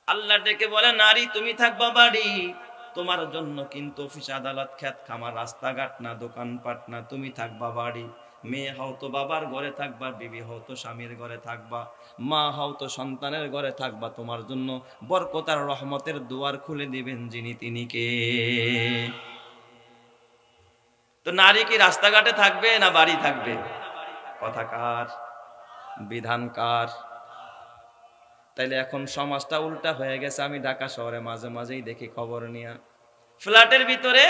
আল্লাহ ডেকে বলে, নারী তুমি থাকবা বাড়ি, তোমার জন্য কিন্তু অফিস আদালত খেত খামার রাস্তাঘাট না, দোকানপাট না, তুমি থাকবা বাড়ি। মেয়ে হও তো বাবার ঘরে থাকবা, বিবি হও তো স্বামীর ঘরে থাকবা, মা হও তো সন্তানের ঘরে থাকবা। তোমার জন্য বরকত আর রহমতের দুয়ার খুলে দিবেন যিনি, তিনি কে? তো নারী কি রাস্তাঘাটে থাকবে না বাড়ি থাকবে? কথা কার? বিধান কার? তাইলে এখন সমাজটা উল্টা হয়ে গেছে। আমি ঢাকা শহরে মাঝে মাঝেই দেখি খবর নিয়া, ফ্ল্যাটের ভিতরে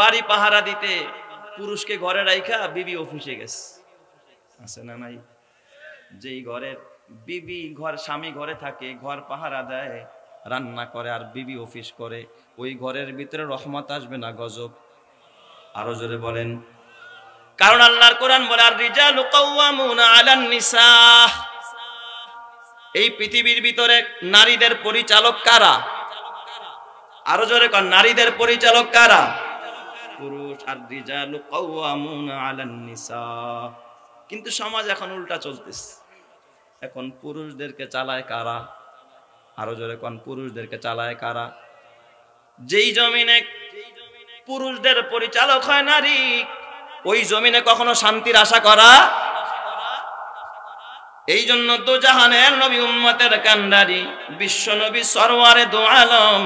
বাড়ি পাহারা দিতে পুরুষকে ঘরে রাইখা বিবি অফিসে গেছে। আছে না নাই? যেই ঘরের বিবি স্বামী ঘরে থাকে, ঘর পাহারা দেয়, রান্না করে, আর বিবি অফিস করে, ওই ঘরের ভিতরে রহমত আসবে না গজব? আরো জোরে বলেন। কারণ আল্লাহর কোরআন বলে, আর রিজালু কাওয়ামুনা আলান নিসা। এই পৃথিবীর ভিতরে নারীদের পরিচালক কারা? আরো জোরে কোন, নারীদের পরিচালক কারা? পুরুষ। আর রিজালু কাওয়ামুনা আলান নিসা। কিন্তু সমাজ এখন উল্টা চলতেছে। এখন পুরুষদেরকে চালায় কারা? আরো জোরে কোন, পুরুষদেরকে চালায় কারা? যেই জমিনে পুরুষদের পরিচালক হয় নারী, ওই জমিনে কখনো শান্তির আশা করা। এই জন্য তো জাহানের নবী, উম্মতের কান্ডারি, বিশ্ব নবী সরওয়ারে দো আলম,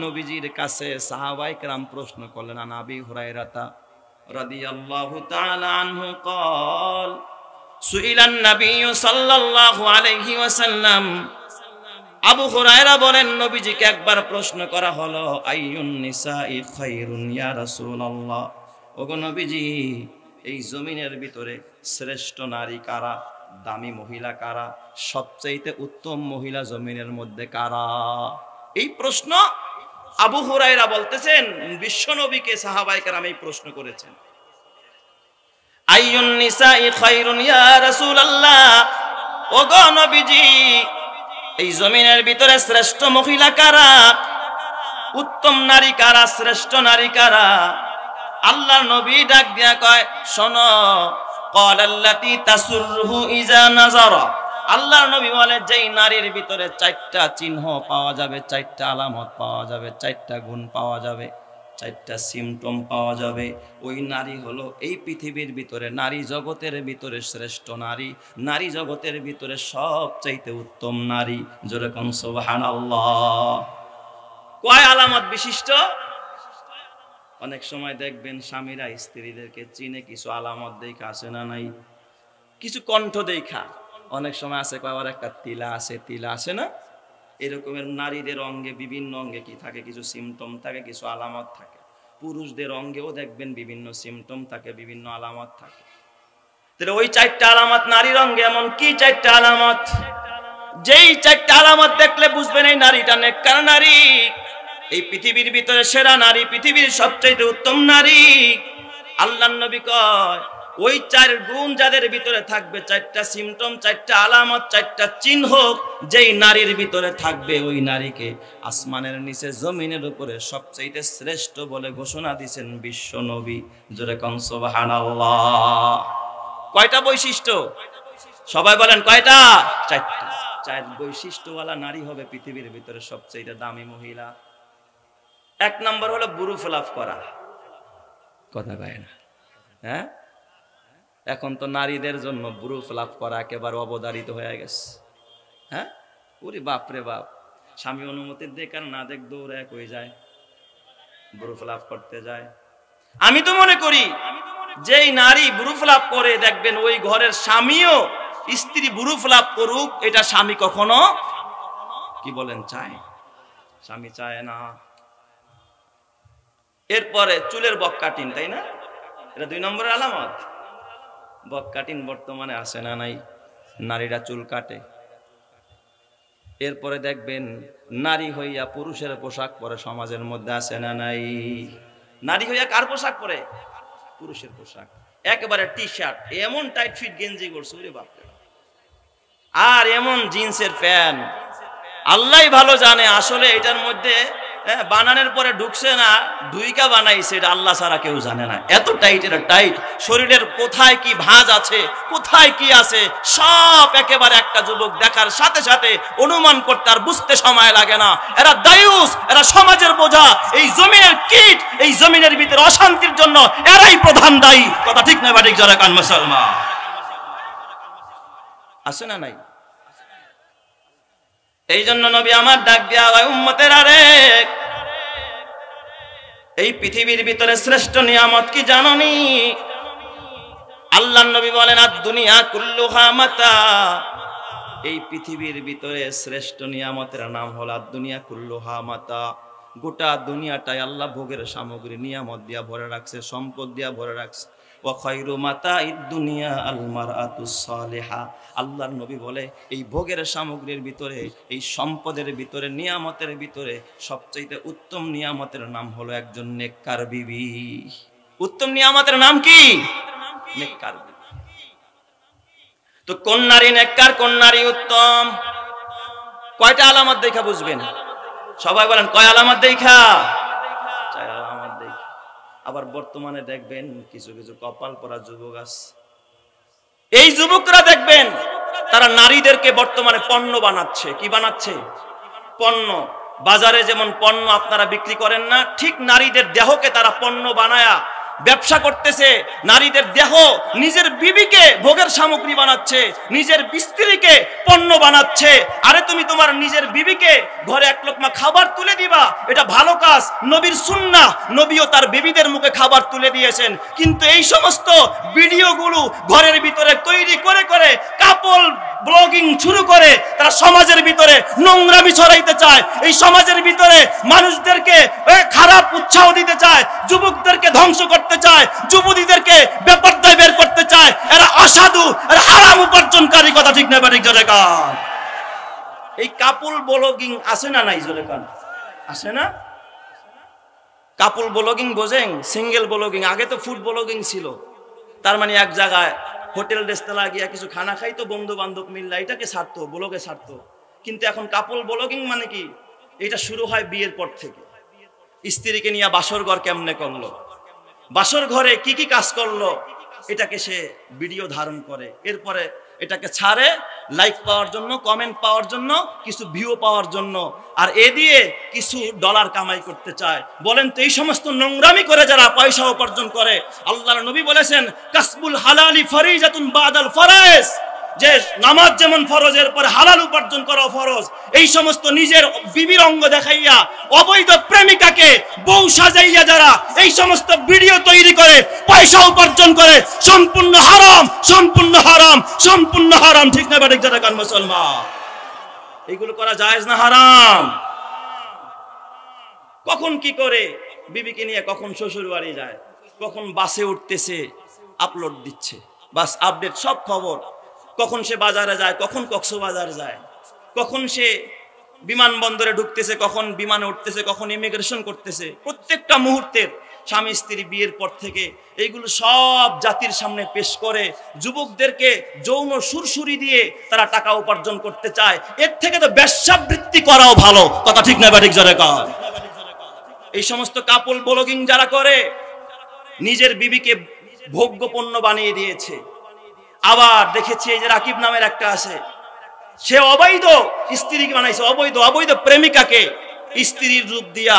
নবীজির কাছে সাহাবায়ে কেরাম প্রশ্ন করলেন, আন আবি হুরায়রা রাদিয়াল্লাহু তাআলা আনহু قال সুইলান নবী সাল্লাল্লাহু আলাইহি ওয়াসাল্লাম। আবু হুরায়রা বলেন, নবীজিকে একবার প্রশ্ন করা হলো, আইয়ুন নিসাই খায়রুন ইয়া রাসূলুল্লাহ, ওগো নবীজি, এই জমিনের ভিতরে শ্রেষ্ঠ নারী কারা? দামি মহিলা কারা? সবচেয়ে উত্তম মহিলা জমিনের মধ্যে কারা? এই প্রশ্ন আবু হুরায়রা বলতেছেন, বিশ্ব নবীকে সাহাবায়ে কেরাম এই প্রশ্ন করেছেন। আইয়ুন নিসাই খায়রুন ইয়া রাসূলুল্লাহ, ওগো নবীজি, এই জমিনের ভিতরে শ্রেষ্ঠ মহিলা কারা? উত্তম নারী কারা? শ্রেষ্ঠ নারী কারা? আল্লাহর নবী ডাক দিয়া কয়, শোনো, ক্বালাল্লাতী তাসুরহু ইজা নাযারা। আল্লাহর নবী বলে, যেই নারীর ভিতরে চারটা চিহ্ন পাওয়া যাবে, চারটা আলামত পাওয়া যাবে, চারটা গুণ পাওয়া যাবে, চারটা সিমটম পাওয়া যাবে, ওই নারী হলো এই পৃথিবীর ভিতরে, নারী জগতের ভিতরে শ্রেষ্ঠ নারী, নারী জগতের ভিতরে সবচাইতে উত্তম নারী। জোরে কোন সুবহানাল্লাহ। কয় আলামত বিশিষ্ট? অনেক সময় দেখবেন স্বামীরা স্ত্রীদেরকে চিনে কিছু আলামত দেখা, আছে না নাই? কিছু কণ্ঠ দেখা, অনেক সময় আছে কয়, আর একটা তিলা আছে, তিলা আছে না? এরকমের নারীদের অঙ্গে, বিভিন্ন অঙ্গে কি থাকে? কিছু সিমটম থাকে, কিছু আলামত থাকে। পুরুষদের অঙ্গেও দেখবেন বিভিন্ন সিমটম থাকে, বিভিন্ন আলামত থাকে। তাহলে ওই চারটা আলামত নারীর অঙ্গে এমন কি চারটা আলামত? যেই চারটা আলামত দেখলে বুঝবেন এই নারীটা নেককার নারী, এই পৃথিবীর ভিতরে সেরা নারী, পৃথিবীর সবচেয়ে উত্তম নারী। আল্লাহর নবী কয়, ওই চার গুণ যাদের ভিতরে থাকবে, চারটা সিমটম, চারটা আলামত, চারটা চিহ্ন, যেই নারীর ভিতরে থাকবে, ওই নারীকে আসমানের নিচে জমিনের উপরে সবচেয়ে শ্রেষ্ঠ বলে ঘোষণা দিয়েছেন বিশ্ব নবী। জোরে কোন সুবহানাল্লাহ। কয়টা বৈশিষ্ট্য? সবাই বলেন কয়টা? চারটা। চার বৈশিষ্ট্যওয়ালা নারী হবে পৃথিবীর ভিতরে সবচেয়ে দামি মহিলা। এক নম্বর হলো বুরু ফিলাপ করা। কথা কয় না? হ্যাঁ, এখন তো নারীদের জন্য বুরু ফিলাপ করা একেবারে অবধারিত হয়ে গেছে। হ্যাঁ, ওরে বাপ রে বাপ, স্বামী অনুমতি দেখ আর না দেখ দৌড়ে এক হয়ে যায়, বুরু ফিলাপ করতে যায়। আমি তো মনে করি যেই নারী বুরু ফিলাপ করে, দেখবেন ওই ঘরের স্বামীও স্ত্রী বুরু ফিলাপ করুক, এটা স্বামী কখনো, কি বলেন, চায়? স্বামী চায় না। এরপরে চুলের বক কাটিন, তাই না? এটা 2 নম্বরের আলামত। বক কাটিন বর্তমানে আছে না নাই? নারীরা চুল কাটে। এরপরে দেখবেন নারী হইয়া পুরুষের পোশাক পরে সমাজের মধ্যে, আছে না নাই? নারী হইয়া কার পোশাক পরে? পুরুষের পোশাক। একেবারে টি শার্ট, এমন টাইট ফিট গেঞ্জি করছে, ওরে বাপ রে, আর এমন জিন্সের প্যান্ট। আল্লাহই ভালো জানে আসলে এটার মধ্যে বানানোর পরে ঢুকছে না, দুইকা বানাইছে, এটা আল্লাহ ছাড়া কেউ জানে না। এত টাইট, এটা টাইট। শরীরের কোথায় কি ভাঁজ আছে, কোথায় কি আছে, সব একেবারে একটা যুবক দেখার সাথে সাথে অনুমান করতে আর বুঝতে সময় লাগে না। এরা দায়ুস, এরা সমাজের বোঝা, এই জমিনের কীট, এই জমিনের ভিতরে অশান্তির জন্য এরাই প্রধান দায়ী। কথা ঠিক না ঠিক? যারা কান মুসলমান আছে না নাই? এই জন্য নবী আমার ডাক দিয়া উম্মতের, আরে এই পৃথিবীর ভিতরে শ্রেষ্ঠ নিয়ামত কি জানোনি? আল্লাহর নবী বলেন আদ-দুনিয়া কুল্লুহা মাতা। এই পৃথিবীর ভিতরে শ্রেষ্ঠ নিয়ামতের নাম হলো আদ-দুনিয়া কুল্লুহা মাতা। গোটা দুনিয়াটাই আল্লাহ ভোগের সামগ্রী নিয়ামত দিয়া ভরে রাখছে, সম্পদ দিয়া ভরে রাখছে। ওয়া খায়রু মাতা'id দুনিয়া আল মারআতুস সালিহা। আল্লাহর নবী বলে এই ভোগের সামগ্রীর ভিতরে, এই সম্পদের ভিতরে, নিয়ামতের ভিতরে সবচেয়ে উত্তম নিয়ামতের নাম হলো একজন নেককার বিবি। উত্তম নিয়ামতের নাম কি? নেককার বিবি। তো কোন নারী নেককার, কোন নারী উত্তম? কয়টা আলামত দেখা বুঝবেন? সবাই বলেন কয় আলামত দেখা? চার আলামত দেখা। আবার বর্তমানে দেখবেন কিছু কিছু কপাল পরা যুবক আছে, এই যুবকরা দেখবেন তারা নারীদেরকে বর্তমানে পণ্য বানাচ্ছে। কি বানাচ্ছে? পণ্য। বাজারে যেমন পণ্য আপনারা বিক্রি করেন না, ঠিক নারীদের দেহকে তারা পণ্য বানায়া ব্যবসা করতেছে। নারীদের দেহ, নিজের বিবিকে ভোগের সামগ্রী বানাচ্ছে, নিজের স্ত্রীকে পণ্য বানাচ্ছে। আরে তুমি তোমার নিজের বিবিকে ঘরে এক লোকমা খাবার তুলে দিবা, এটা ভালো কাজ, নবীর সুন্নাহ। নবীও তার বিবিদের মুখে খাবার তুলে দিয়েছেন। কিন্তু এই সমস্ত ভিডিওগুলো ঘরের ভিতরে তৈরি করে করে কাপল ব্লগিং শুরু করে তারা সমাজের ভিতরে নোংরামি ছড়াইতে চায়। এই সমাজের ভিতরে মানুষদেরকে খারাপ উৎসাহ দিতে চায়, যুবকদেরকে ধ্বংস করতে চায়, যুবতীদেরকে বেপরদায় বের করতে চায়। এরা অসাধু, এরা হারাম উপার্জনকারী। কথা ঠিক না ঠিক? জোরে কান। এই কাপল ব্লগিং আছে না নাই? জোরে কান। আছে না? কাপল ব্লগিং বোঝেন? Single blogging. আগে তো ফুড ব্লগিং ছিল, তার মানে এক জায়গায় হোটেল রেস্তোরাঁ গিয়া কিছু খানা খাইতো বন্ধু বান্ধব মিললা, এটাকে ছাড়তো, ব্লগে ছাড়তো। কিন্তু এখন কাপল ব্লগিং মানে কি? এটা শুরু হয় বিয়ের পর থেকে। স্ত্রীকে নিয়ে বাসর ঘর কেমনে করলো, বাসর ঘরে কি কি কাজ করলো, এটাকে সে ভিডিও ধারণ করে, এরপরে এটাকে ছাড়ে লাইক পাওয়ার জন্য, কমেন্ট পাওয়ার জন্য, কিছু ভিউ পাওয়ার জন্য, আর এ দিয়ে কিছু ডলার কামাই করতে চায়। বলেন তো এই সমস্ত নোংরামি করে যারা পয়সা উপার্জন করে, আল্লাহর নবী বলেছেন কাসবুল হালালি ফরিজাতুন বাদাল ফরায়েজ, যে নামাজ যেমন ফরজের পরে হালাল উপার্জন করা ফরজ। এই সমস্ত নিজের বিবির অঙ্গ দেখাইয়া অবৈধ প্রেমিকাকে বউ সাজাইয়া যারা এই সমস্ত ভিডিও তৈরি করে পয়সা উপার্জন করে, সম্পূর্ণ হারাম, সম্পূর্ণ হারাম, সম্পূর্ণ হারাম। ঠিক না ঠিক? যারা কান মুসলমান, এইগুলো করা জায়েজ না হারাম? কখন কি করে বিবিকে নিয়ে, কখন শ্বশুর বাড়ি যায়, কখন বাসে উঠতেছে আপলোড দিচ্ছে, বাস আপডেট সব খবর। কখন সে বাজারে যায়, কখন কক্সবাজার যায়, কখন সে বিমানবন্দরে ঢুকতেছে, কখন বিমানে উঠতেছে, কখন ইমিগ্রেশন করতেছে। প্রত্যেকটা মুহূর্তের স্বামী স্ত্রী বিয়ের পর থেকে এইগুলো সব জাতির সামনে পেশ করে যুবকদেরকে যৌন সুরসুরি দিয়ে তারা টাকা উপার্জন করতে চায়। এর থেকে তো বেশ্যাবৃত্তি করাও ভালো। কথা ঠিক না ঠিক? জোরে কর। এই সমস্ত কাপল ব্লগিং যারা করে নিজের বিবিকে ভোগ্য পণ্য বানিয়ে দিয়েছে। আবার দেখেছি এই যে রাকিব নামের একটা আছে, সে অবৈধ স্ত্রীকে বানাইছে, অবৈধ অবৈধ প্রেমিকাকে স্ত্রীর রূপ দিয়া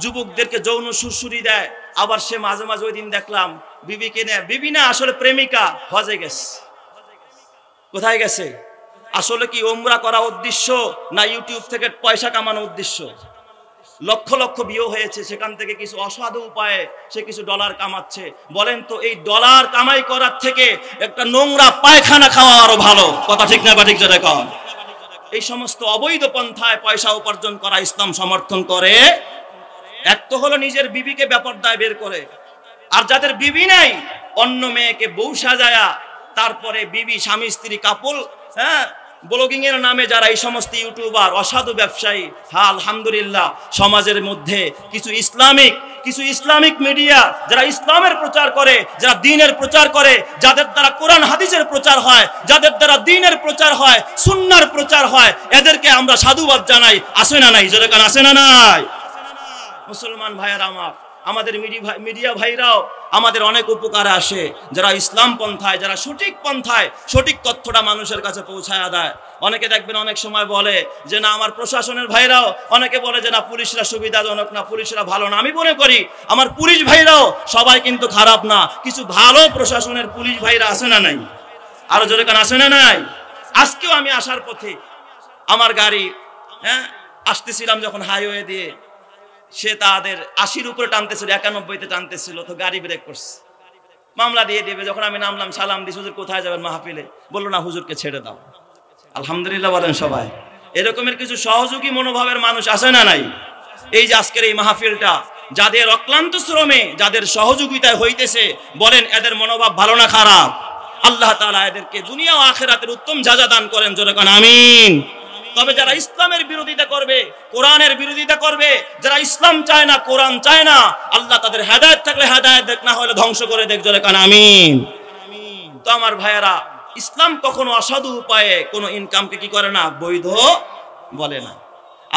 যুবকদেরকে যৌন সুরসুরি দেয়। আবার সে মাঝে মাঝে ওই দিন দেখলাম বিবিকে নেয়, বিবি না আসলে প্রেমিকা, হজে গেছে। কোথায় গেছে? আসলে কি উমরা করা উদ্দেশ্য না ইউটিউব থেকে পয়সা কামানো উদ্দেশ্য? লক্ষ লক্ষ বিয়ে হয়েছে, সেখান থেকে কিছু অসাধু উপায়ে সে কিছু ডলার কামাচ্ছে। বলেন তো এই ডলার কামাই করার থেকে একটা নোংরা পায়খানা খাওয়া আরো ভালো। কথা ঠিক না ঠিক? যারা কন এই সমস্ত অবৈধ পন্থায় পয়সা উপার্জন করা ইসলাম সমর্থন করে। এক তো হলো নিজের বিবিকে বেপরদায় বের করে, আর যাদের বিবি নাই অন্য মেয়েকে বউ সাজায়া তারপরে বিবি স্বামী স্ত্রী কাপল ব্লগিং এর নামে যারা এই সমস্ত ইউটিউবার অসাধু ব্যবসায়ী, হ্যাঁ আলহামদুলিল্লাহ সমাজের মধ্যে কিছু ইসলামিক মিডিয়া যারা ইসলামের প্রচার করে, যারা দ্বীনের প্রচার করে, যাদের দ্বারা কোরআন হাদিসের প্রচার হয়, যাদের দ্বারা দ্বীনের প্রচার হয়, সুন্নাহর প্রচার হয়, এদেরকে আমরা সাধুবাদ জানাই। আসে না নাই? জোরে কান আসে না নাই? মুসলমান ভাইয়েরা আমাদের মিডিয়া ভাইরাও আমাদের অনেক উপকারে আসে, যারা ইসলাম পন্থায়, যারা সঠিক পন্থায় সঠিক তথ্যটা মানুষের কাছে পৌঁছায় দেয়। অনেকে দেখবেন অনেক সময় বলে যে না আমার প্রশাসনের ভাইরাও, অনেকে বলে যে না পুলিশরা সুবিধাজনক না, পুলিশরা ভালো না। আমি মনে করি আমার পুলিশ ভাইরাও সবাই কিন্তু খারাপ না, কিছু ভালো প্রশাসনের পুলিশ ভাইরা আছে না নাই? আরো জোরে কান আছে না নাই? আজকেও আমি আসার পথে আমার গাড়ি আসতেছিলাম যখন হাইওয়ে দিয়ে, সে তাদের 80-র উপরে টানতেছিল, 91-তে টানতেছিল, তো গাড়ি ব্রেক করছে, মামলা দিয়ে দেবে। যখন আমি নামলাম সালাম দিস, হুজুর কোথায় যাবেন মাহফিলে? বললো না হুজুরকে ছেড়ে দাও। আলহামদুলিল্লাহ বলেন সবাই। এরকমের কিছু সহযোগী মনোভাবের মানুষ আছে না নাই? এই যে আজকের এই মাহফিলটা যাদের অক্লান্ত শ্রমে, যাদের সহযোগিতায় হইতেছে, বলেন এদের মনোভাব ভালো না খারাপ? আল্লাহ তাআলা এদেরকে দুনিয়া ও আখিরাতের উত্তম জাযা দান করেন, জোরে কোন আমিন। তবে যারা ইসলামের বিরোধিতা করবে, কোরআনের বিরোধিতা করবে, যারা ইসলাম চায় না, কোরআন চায় না, আল্লাহ তাদের হেদায়েত থাকলে হেদায়েত দেখ, না হলে ধ্বংস করে দেখ, জোরে কোন আমিন। তো আমার ভাইয়েরা, ইসলাম কখনো অসাধু উপায়ে কোনো ইনকামকে কি করে না, বৈধ বলে না।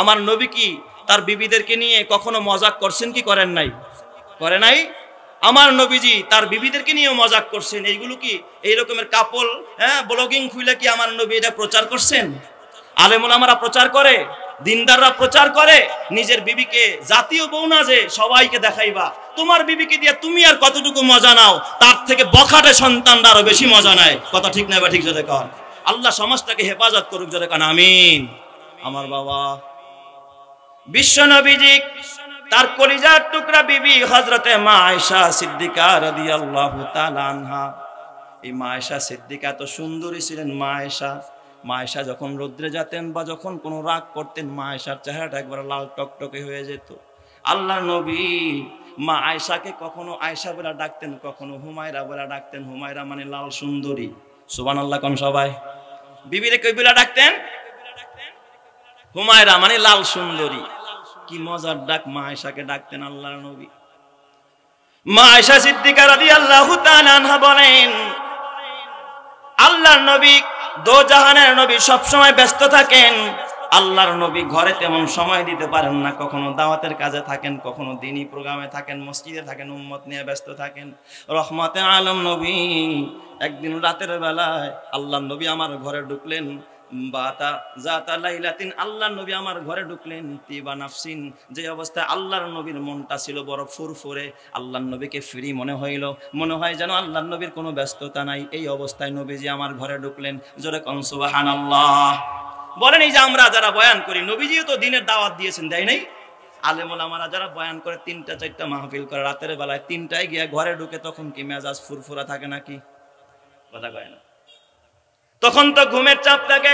আমার নবী কি তার বিবিদেরকে নিয়ে কখনো মজাক করছেন কি করেন নাই? করে নাই? আমার নবীজি তার বিবিদেরকে নিয়ে মজাক করছেন। এইগুলো কি এই রকমের কাপল ব্লগিং খুলে কি আমার নবী এটা প্রচার করছেন? আলেম ওলামারা প্রচার করে, দিনদাররা প্রচার করে, নিজের বিবিকে জাতীয় বউ না যে সবাইকে দেখাইবা, তোমার বিবিকে দিয়ে তুমি আর কতটুকু মজা নাও, তার থেকে বখাটে সন্তানরা আরো বেশি মজা নেয়। কথা ঠিক না বা ঠিক? জোরে কর। আল্লাহ সমাজটাকে হেফাজত করুক, জোরে কান আমিন। আমার বাবা বিশ্ব নবীজি তার কলিজার টুকরা বিবি হযরতে মা আয়েশা সিদ্দিকা রাদিয়াল্লাহু তাআলা আনহা, এই মা আয়েশা সিদ্দিকা তো সুন্দরী ছিলেন। মা আয়েশা যখন রৌদ্রে যেতেন বা যখন কোনো রাগ করতেন, মা আয়েশার চেহারাটা একবার লাল টকটকে হয়ে যেত। আল্লাহর নবী মা আয়েশাকে কখনো আয়েশা বলে ডাকতেন, কখনো হুমায়রা বলে ডাকতেন। হুমায়রা মানে লাল সুন্দরী। সুবহানাল্লাহ কোন সবাই? বিবিরে কই বলে ডাকতেন? হুমায়রা মানে লাল সুন্দরী। কি মজার ডাক মা আয়েশাকে ডাকতেন আল্লাহর নবী। মা আয়েশা সিদ্দিকা রাদিয়াল্লাহু তাআলা আনহা বলেন, আল্লাহর নবী দোজাহানের নবী সব সময় ব্যস্ত থাকেন। আল্লাহর নবী ঘরে তেমন সময় দিতে পারেন না, কখনো দাওয়াতের কাজে থাকেন, কখনো দ্বীনি প্রোগ্রামে থাকেন, মসজিদে থাকেন, উম্মত নিয়ে ব্যস্ত থাকেন। রহমতে আলম নবী একদিন রাতের বেলায় আল্লাহর নবী আমার ঘরে ঢুকলেন। আল্লাহর নবী আমার ঘরে ঢুকলেন তিবা নাফসিন, যে অবস্থায় আল্লাহর নবীর মনটা ছিল বড় ফুরফুরে। আল্লাহর নবীকে ফ্রি মনে হইল, মনে হয় যেন আল্লাহর নবীর কোনো ব্যস্ততা নাই। এই অবস্থায় নবীজি আমার ঘরে ঢুকলেন। জোরে কোন সুবহানাল্লাহ বলেন। এই যে আমরা যারা বয়ান করি, নবীজিও তো দিনের দাওয়াত দিয়েছেন, দেয় নাই? আলেম ওলামারা যারা বয়ান করে 3টা-4টা মাহফিল করে, রাতের বেলায় 3টায় গিয়ে ঘরে ঢুকে, তখন কি মেজাজ ফুরফুরা থাকে নাকি? কথা কয় না। তখন তো ঘুমের চাপ থাকে,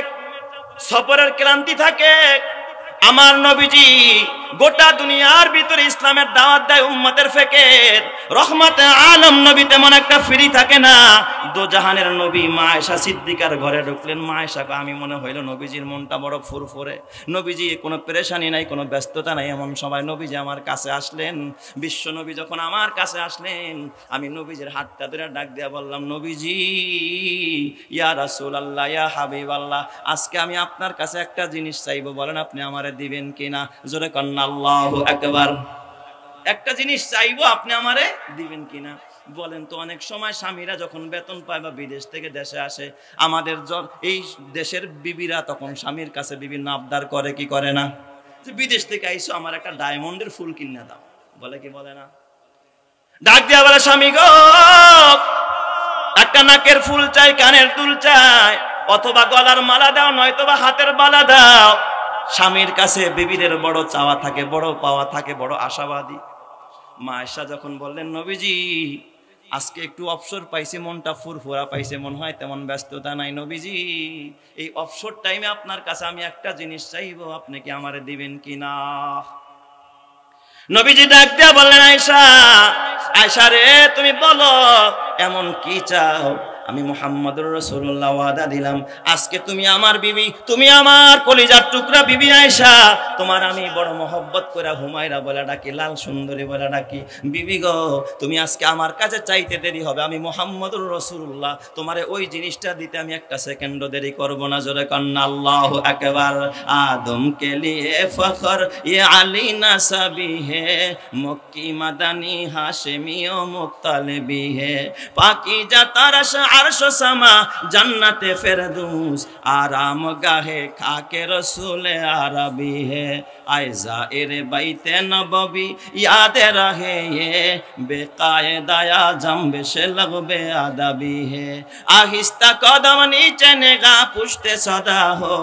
সফরের ক্লান্তি থাকে। আমার নবীজি গোটা দুনিয়ার ভিতরে ইসলামের দাওয়াত দেয় উম্মতের ফেকের। রহমতে আলম নবী তেমন একটা ফ্রি থাকে না। দোজাহানের নবী মা আয়েশা সিদ্দিকার ঘরে ঢুকলেন। মা আয়েশাকে আমি মনে হইল নবীজির মনটা বড় ফুরফুরে, নবীজি কোনো পেরেশানি নাই, কোনো ব্যস্ততা নাই। এমন সময় নবীজি আমার কাছে আসলেন। বিশ্ব নবী যখন আমার কাছে আসলেন, আমি নবীজির হাতটা ধরে ডাক দিয়া বললাম, নবীজি ইয়া রাসূলুল্লাহ, ইয়া হাবিবাল্লাহ, আজকে আমি আপনার কাছে একটা জিনিস চাইবো, বলেন আপনি আমারে দিবেন কিনা? জোরে কন্না আল্লাহু আকবার। একটা জিনিস চাইবো, আপনি আমারে দিবেন কিনা? বলেন তো, অনেক সময় স্বামীরা যখন বেতন পায় বা বিদেশ থেকে দেশে আসে, আমাদের এই দেশের বিবিরা তখন স্বামীর কাছে বিভিন্ন আবদার করে, কি করে না? যে বিদেশ থেকে আইসো, আমার একটা ডায়মন্ডের ফুল কিনে দাও, বলে কি বলে না? ডাক দিয়া বলে, স্বামী গো, একটা নাকের ফুল চাই, কানের দুল চাই, অথবা গলার মালা দাও, নয়তোবা হাতের বালা দাও। স্বামীর কাছে বিবিদের বড় চাওয়া থাকে, বড় পাওয়া থাকে, বড় আশাবাদী। মা আয়েশা যখন বললেন, নবীজি আজকে একটু অবসর পাইছে, মনটা ফুরফুরা পাইছে, মনে হয় তেমন ব্যস্ততা নাই। নবীজি এই অবসর টাইমে আপনার কাছে আমি একটা জিনিস চাইবো, আপনি কি আমারে দিবেন কিনা? নবীজি ডাক দিয়া বললেন, আয়েশা, আয়েশা রে, তুমি বলো এমন কি চাও? আমি মুহাম্মদুর রাসূলুল্লাহ ওয়াদা দিলাম আজকে তুমি আমার বিবি, তুমি আমার কলিজার টুকরা বিবি আয়েশা, তোমার আমি বড় মহব্বত করে হুমায়রা বলে ডাকি, লাল সুন্দরী বলে ডাকি। বিবি গো, তুমি আজকে আমার কাছে চাইতে দেরি হবে, আমি মুহাম্মদুর রাসূলুল্লাহ তোমারে ওই জিনিসটা দিতে আমি একটা সেকেন্ডও দেরি করব না। জোরে কন্না আল্লাহু আকবার। আদম কে লিয়ে ফখর ये আলী নাসাবি হে, মক্কি মাদানী হাশেমি ও মুত্তালিবি হে, পাকিজা তারাশ আরশ সামা জান্নাতে ফেরদৌস, আরাম গাহে খাকে রসুল আরবি হে, आए ज़ाहिर बैते नबवी याद रहे ये, बेकायदा जम्ब से लगबे अदबी है, आहिस्ता कदम नीचे निगाह पुश्ते सदा हो,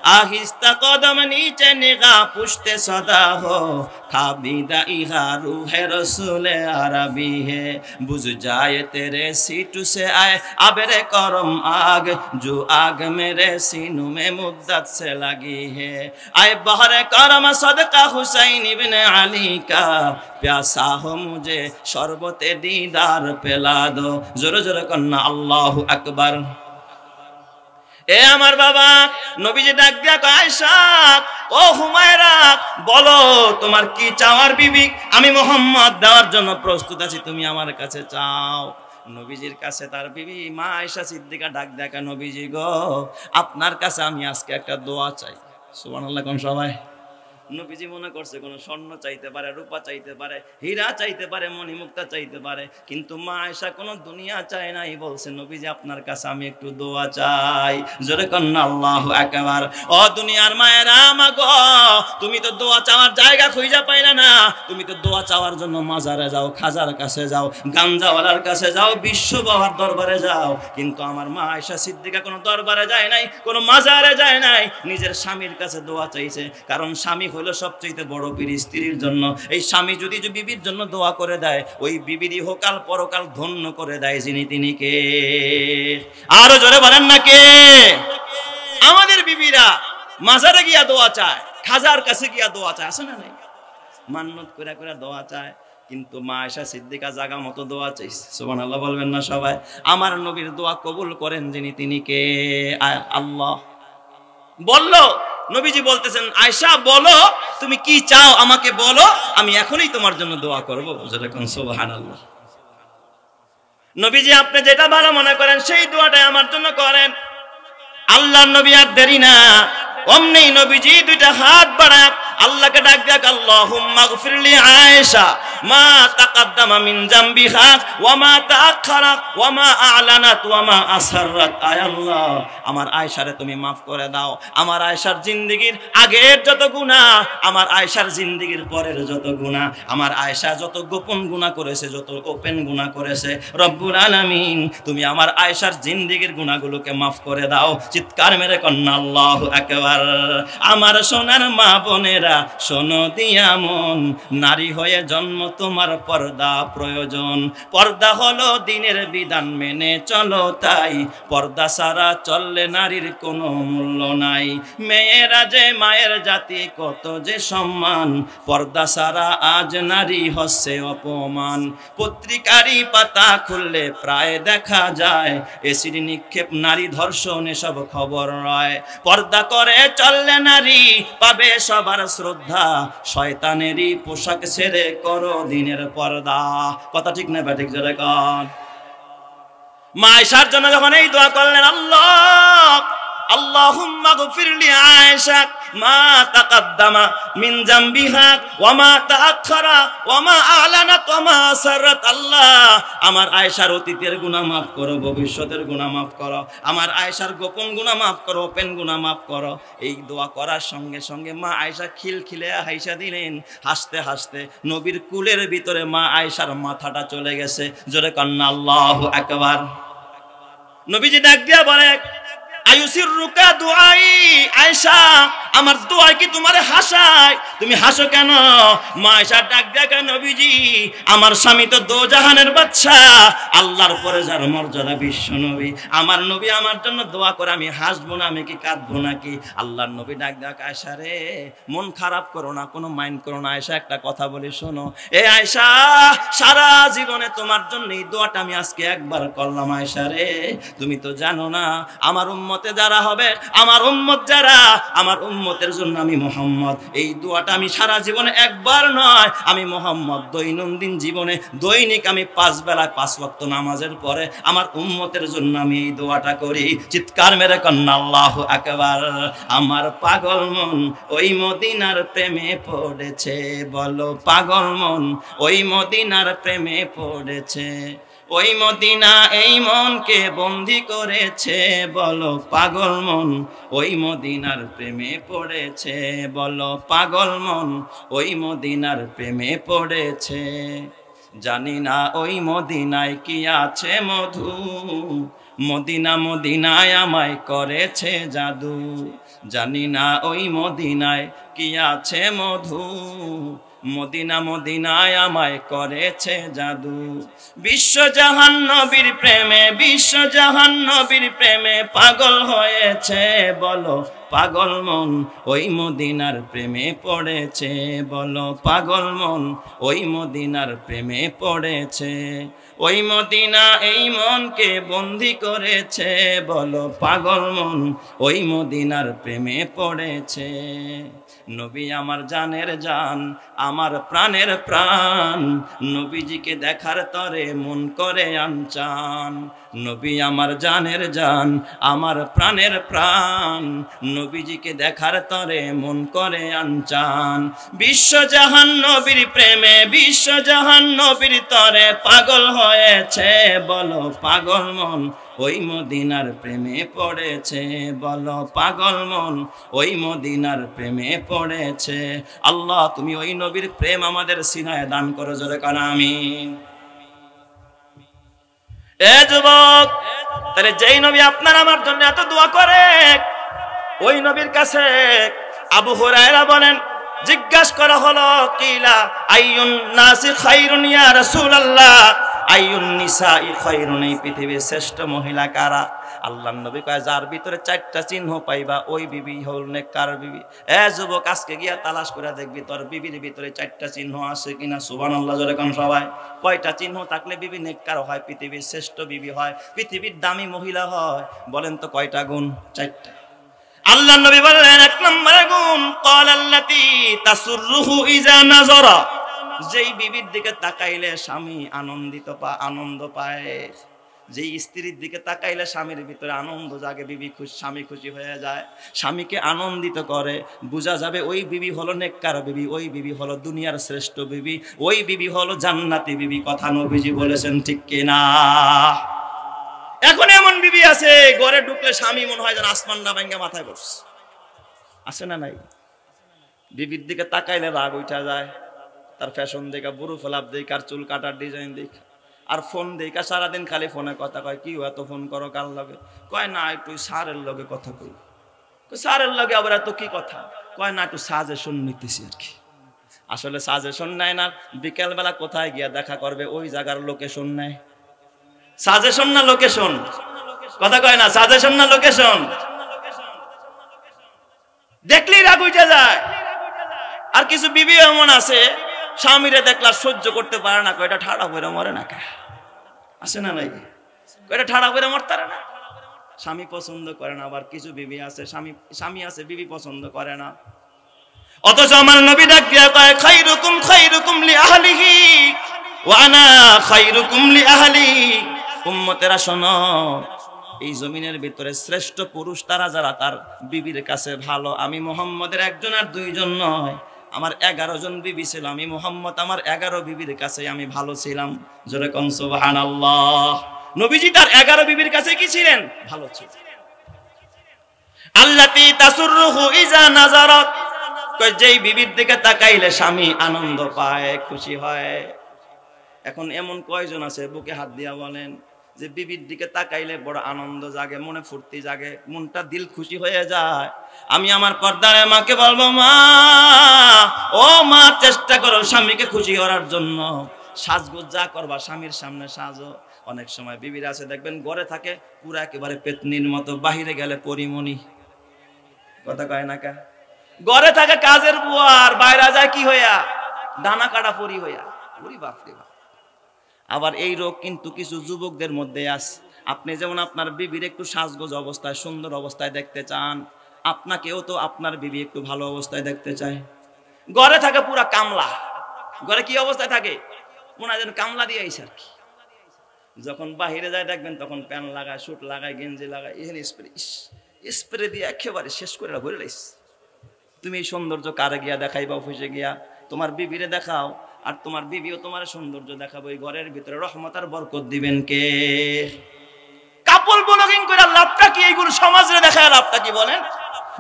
आहिस्ता कदम नीचे निगाह पुश्ते सदा हो, खाबिदा इहा रूह रसूल अरबी है, बुझ जाए तेरे सीटू से आए अबरे करम आग, जो आग मेरे सीनों में मुद्दत से लगी है, आए बहरे करम सदका हुसैन इब्ने अली का, प्यासा हो मुझे शरबते दीदार पिला दो। जोरे जोरे कन्ना अल्लाहु अकबर। এ আমার বাবা, নবীজি ডাক দিয়া কয় আয়েশা, ও হুমায়রা, বলো তোমার কি চাওয়ার বিবি, আমি মুহাম্মদ দেওয়ার জন্য প্রস্তুত আছি, তুমি আমার কাছে চাও। নবীজির কাছে তার বিবি মা আয়েশা সিদ্দিকা ডাক দিয়া কয়, নবীজি গো, আপনার কাছে আমি আজকে একটা দোয়া চাই। সুবহানাল্লাহ কোন সবাই। নবীজি মনে করছে কোন স্বর্ণ চাইতে পারে, রূপা চাইতে পারে, হীরা চাইতে পারে, মণিমুক্তা চাইতে পারে, কিন্তু মা আয়েশা কোন দুনিয়া চায় নাই। বলছে নবীজি আপনার কাছে আমি একটু দোয়া চাই। জোরে কন্না আল্লাহু আকবার। ও দুনিয়ার মায়েরা মাগো, তুমি তো দোয়া চাওয়ার জায়গা খুঁজে পাইলা না, তুমি তো দোয়া চাওয়ার জন্য মাজারে যাও, খাজার কাছে যাও, গাঞ্জাওয়ালার কাছে যাও, বিশ্ব বাবার দরবারে যাও, কিন্তু আমার মা আয়েশা সিদ্দিকা কোনো দরবারে যায় নাই, কোনো মাজারে যায় নাই, নিজের স্বামীর কাছে দোয়া চাইছে। কারণ স্বামী হলো সবচেয়ে বড় পীর স্ত্রীর জন্য। এই স্বামী যদি বিবির জন্য দোয়া করে দেয়, ওই বিবির ইহকাল পরকাল ধন্য করে দেয় যিনি, তিনি কে? আরো জোরে বলেন না কে? আমাদের বিবিরা মাজারে গিয়া দোয়া চায়, খাজার কাছে গিয়া দোয়া চায়, আছে না নাই? মান্নত করে করে দোয়া চায়, কিন্তু মা আয়েশা সিদ্দিকা জায়গা মতো দোয়া চাইছে। সুবহানাল্লাহ বলবেন না সবাই? আমার নবীর দোয়া কবুল করেন যিনি, তিনি কে? আল্লাহ। বললো নবীজি বলতেছেন, আয়েশা বলো তুমি কি চাও, আমাকে বলো, আমি এখনই তোমার জন্য দোয়া করবো। সুবহানাল্লাহ। নবীজি আপনি যেটা ভালো মনে করেন সেই দোয়াটাই আমার জন্য করেন। আল্লাহর নবী আর দেরি না, অমনি নবীজি দুইটা হাত বাড়ায় আল্লাহকে ডাক দেয়া, আল্লাহুম্মা গফিরলি আয়েশা মা তাকাদ্দামা মিন জামবিহা ওয়া মা তাআখারা ওয়া মা আ'লানাত ওয়া মা আসরাত। আয় আল্লাহ, আমার আয়েশারে তুমি maaf করে দাও, আমার আয়েশার জিন্দেগীর আগের যত গুনাহ, আমার আয়েশার জিন্দেগীর পরের যত গুনাহ, আমার আয়েশা যত গোপন গুনাহ করেছে, যত ওপেন গুনাহ করেছে, রব্বুল আলামিন তুমি আমার আয়েশার জিন্দেগীর গুনাহগুলোকে maaf করে দাও। চিৎকার মেরে কন্না আল্লাহু আকবার। আমার সোনার মা বোনেরা শোনো দিয়া মন, নারী হয়ে জন্ম তোমার পর্দা প্রয়োজন, পর্দা হলো দিনের বিধান মেনে চলো তাই, পর্দা ছাড়া চললে নারীর কোনো মূল্য নাই, মেয়েরা যে মায়ের জাতি কত যে সম্মান, পর্দা ছাড়া আজ নারী হচ্ছে অপমান, পত্রিকারি পাতা খুললে প্রায় দেখা যায় এসিড নিক্ষেপ, নারী ধর্ষণ এসব খবর রয়, পর্দা করে চললে নারী পাবে সবার শ্রদ্ধা, শয়তানেরই পোশাক ছেড়ে করো দিনের পর্দা। কথা ঠিক না ব্যাঠিক? জোরে কর। মা আয়েশার জন্য যখন এই দোয়া করলেন, আল্লাহুম্মা গফিরলি আয়েশা মা তাকাদ্দামা মিন জামবিহা ওয়া মা তাআখারা ওয়া মা আ'লানাত ওয়া মা আসরাত। আল্লাহ, আমার আয়েশার অতীতের গুনাহ maaf করো, ভবিষ্যতের গুনাহ maaf করো, আমার আয়েশার গোপন গুনাহ maaf করো, ওপেন গুনাহ maaf করো। এই দোয়া করার সঙ্গে সঙ্গে মা আয়েশা খিলখিলে হাসা দিলেন, হাসতে হাসতে নবীর কুলের ভিতরে মা আয়েশার মাথাটা চলে গেছে। জোরে কন্না আল্লাহু আকবার। নবীজি ডাক দিয়া বলে, আয়ুসিররুকা দুআই আয়েশা, আমার দোয়ায় কি তোমারে হাসায়? তুমি হাসো কেন? মা আয়েশা ডাক দেয়া নবীজি, আমার স্বামী তো দোজাহানের বাদশা, আল্লাহর পরে যার মর্যাদা বিশ্ব নবী, আমার নবী আমার জন্য দোয়া করে, আমি হাসবো না, আমি কি কাঁদবো নাকি? আল্লাহর নবী ডাক দেয়া আয়েশা রে, মন খারাপ করো না, কোনো মাইন্ড করো না। আয়েশা একটা কথা বলি শোনো, এ আয়েশা, সারা জীবনে তোমার জন্য এই দোয়াটা আমি আজকে একবার করলাম। আয়েশা রে, তুমি তো জানো না আমার উম্মতে যারা হবে, আমার উম্মত যারা, আমার উম্মতের জন্য আমি মুহাম্মদ এই দোয়াটা আমি সারা জীবনে একবার নয়, আমি মুহাম্মদ দৈনন্দিন জীবনে দৈনিক আমি 5 বেলা 5 ওয়াক্ত নামাজের পরে আমার উম্মতের জন্য আমি এই দোয়াটা করি। চিৎকার মেরে কন্না আল্লাহু আকবার। আমার পাগল মন ওই মদিনার প্রেমে পড়েছে, বলো পাগল মন ওই মদিনার প্রেমে পড়েছে, ওই মদিনা এই মনকে বন্দি করেছে, বলো পাগল মন ওই মদিনার প্রেমে পড়েছে, বলো পাগল মন ওই মদিনার প্রেমে পড়েছে। জানি না ওই মদিনায় কি আছে মধু, মদিনা মদিনায় আমায় করেছে জাদু, জানি না ওই মদিনায় কি আছে মধু, মদিনা মদিনায় আমায় করেছে জাদু। বিশ্বজাহান নবীর প্রেমে, বিশ্বজাহান নবীর প্রেমে পাগল হয়েছে, বলো পাগল মন ওই মদিনার প্রেমে পড়েছে, বলো পাগল মন ওই মদিনার প্রেমে পড়েছে, ওই মদিনা এই মনকে বন্দি করেছে, বলো পাগল মন ওই মদিনার প্রেমে পড়েছে। নবী আমার জানের জান, আমার প্রাণের প্রাণ, নবীজিকে দেখার তরে মন করে আনচান, নবী আমার জানের জান, আমার প্রাণের প্রাণ, নবীজিকে দেখার তরে মন করে আনচান। বিশ্বজাহান নবীর প্রেমে, বিশ্বজাহান নবীর তরে পাগল হয়েছে, বলো পাগল মন ওই মদিনার প্রেমে পড়েছে, বলো পাগল মন ওই মদিনার প্রেমে পড়েছে। আল্লাহ তুমি ওই নবীর প্রেম আমাদের সিনায় দান করো, জোরে কানা আমিন। এ যুবক, তাহলে যেই নবী আপনার আমার জন্য এত দোয়া করে, ওই নবীর কাছে আবু হুরায়রা বলেন, জিজ্ঞাসা করা হলো, কিলা আইয়ুন নাসি খায়রুন ইয়া রাসূলুল্লাহ, আইয়ুন নিসাই খায়রুন, এই পৃথিবীর শ্রেষ্ঠ মহিলা কারা? আল্লাহর নবী কয়, যার ভিতরে 4টা চিহ্ন পাইবা ওই বিবি হল নেককার বিবি। এ যুবক, আজকে গিয়া তালাশ করে দেখবি তোর বিবির ভিতরে 4টা চিহ্ন আছে কিনা। সুবহানাল্লাহ, জোরে কোন সবাই। কয়টা চিহ্ন থাকলে বিবি নেককার হয়, পৃথিবীর শ্রেষ্ঠ বিবি হয়, পৃথিবীর দামি মহিলা হয়? বলেন তো কয়টা গুণ? 4টা। আল্লাহর নবী বলেন, 1 নম্বরে গুণ, ক্বালাল্লাতী তাসুররুহু ইযা নাযারা, যেই বিবির দিকে তাকাইলে স্বামী আনন্দ পায়, যেই স্ত্রীর দিকে তাকাইলে স্বামীর ভিতরে আনন্দ জাগে, বিবি খুশি, স্বামী খুশি হয়ে যায়, স্বামীকে আনন্দিত করে, বোঝা যাবে ওই বিবি হলো নেককার বিবি, ওই বিবি হলো দুনিয়ার শ্রেষ্ঠ বিবি, ওই বিবি হলো জান্নাতি বিবি। কথা নবীজি বলেছেন, ঠিক কিনা? এখন এমন বিবি আছে, ঘরে ঢুকলে স্বামী মনে হয় যেন আসমানটা ভাঙ্গা মাথায় পড়ছে, আছে না নাই? বিবির দিকে তাকাইলে রাগ উঠা যায়, তার ফ্যাশন দেখা, বুড়ো ফেলাপ দেখ, আর চুল কাটার ডিজাইন দেখ, আর ফোন দেখা, সারাদিন খালি ফোনে কথা কয়। কি এত ফোন করো কার লগে? কয় না একটু স্যারের লগে কথা কই। স্যারের লগে আবার এত কি কথা? কয় না একটু সাজেশন নিতেছি আর কি। আসলে সাজেশন নেয় না, বিকেলবেলা কোথায় গিয়া দেখা করবে ওই জায়গার লোকেশন নেয়। সাজেশন না লোকেশন? কথা কয় না, সাজেশন না লোকেশন? দেখলেই রাগ উঠে যায়। আর কিছু বিবি এমন আছে, স্বামীরে দেখলা সহ্য করতে পারে না, কয়টা ঠাড়া করে মরে না, আছে না নাই? কয়টা ঠাড়া করে মরতারে না, স্বামী পছন্দ করে না। আবার কিছু বিবি আছে, স্বামী আছে, বিবি পছন্দ করে না। অথচ আমার নবী ডাক দিয়া কয়, খায়রুকুম খায়রুকুম লি আহলিহি ওয়া আনা খায়রুকুম লি আহলি। উম্মতেরা শোনো, এই জমিনের ভিতরে শ্রেষ্ঠ পুরুষ তারা যারা তার বিবির কাছে ভালো। আমি মুহাম্মদের 1 জন আর 2 জন নয়, আমার 11 জন বিবি ছিল। আমি মুহাম্মদ আমার 11 বিবির কাছে আমি ভালো ছিলাম। জোরে কোন সুবহানাল্লাহ। নবীজি তার 11 বিবির কাছে কি ছিলেন? ভালো ছিলেন। আল্লাতী তাসুররুহু ইযা নাযারাত, কই যেই বিবির দিকে তাকাইলে স্বামী আনন্দ পায়, খুশি হয়। এখন এমন কয়জন আছে বুকে হাত দিয়া বলেন, যে বিবির দিকে তাকাইলে বড় আনন্দ জাগে, মনে ফুর্তি জাগে, মনটা দিল খুশি হয়ে যায়। আমি আমার পর্দার মাকে বলবো, মা ও মা, চেষ্টা করো স্বামীকে খুশি করার জন্য, সাজগোজ যা করবা স্বামীর সামনে সাজো। অনেক সময় বিবির আছে দেখবেন ঘরে থাকে পুরা একেবারে পেতনির মতো, বাহিরে গেলে পরিমণি, কথা কয় না কা, ঘরে থাকে কাজের বুয়া আর বাইরে যায় কি হইয়া, ডানা কাটা পরি হইয়া। ওরে বাপ রে বাপ। আবার এই রোগ কিন্তু কিছু যুবকদের মধ্যে আছে। আপনি যেমন আপনার বিবির একটু সাজগোজ অবস্থায় সুন্দর অবস্থায় দেখতে চান, আপনাকেও তো আপনার বিবি একটু ভালো অবস্থায় দেখতে চায়। ঘরে থাকে পুরা কামলা, ঘরে কি অবস্থায় থাকে মনে হয় যেন কামলা দিয়ে আইসে আর কি। যখন বাহিরে যায় দেখবেন তখন প্যান্ট লাগায়, স্যুট লাগায়, গেঞ্জি লাগায়, এখানে স্প্রে দিয়ে একেবারে শেষ করে ভরে লাইস। তুমি এই সৌন্দর্য কারে গিয়া দেখাইবা? অফিসে গিয়া তোমার বিবিরে দেখাও, আর তোমার বিবিও তোমার সৌন্দর্য দেখাবো। এই ঘরের ভিতরে রহমত আর বরকত দিবেন কে? কাপল ব্লগিং করে লাভটা কি? এইগুলো সমাজে দেখায় লাভটা কি বলেন?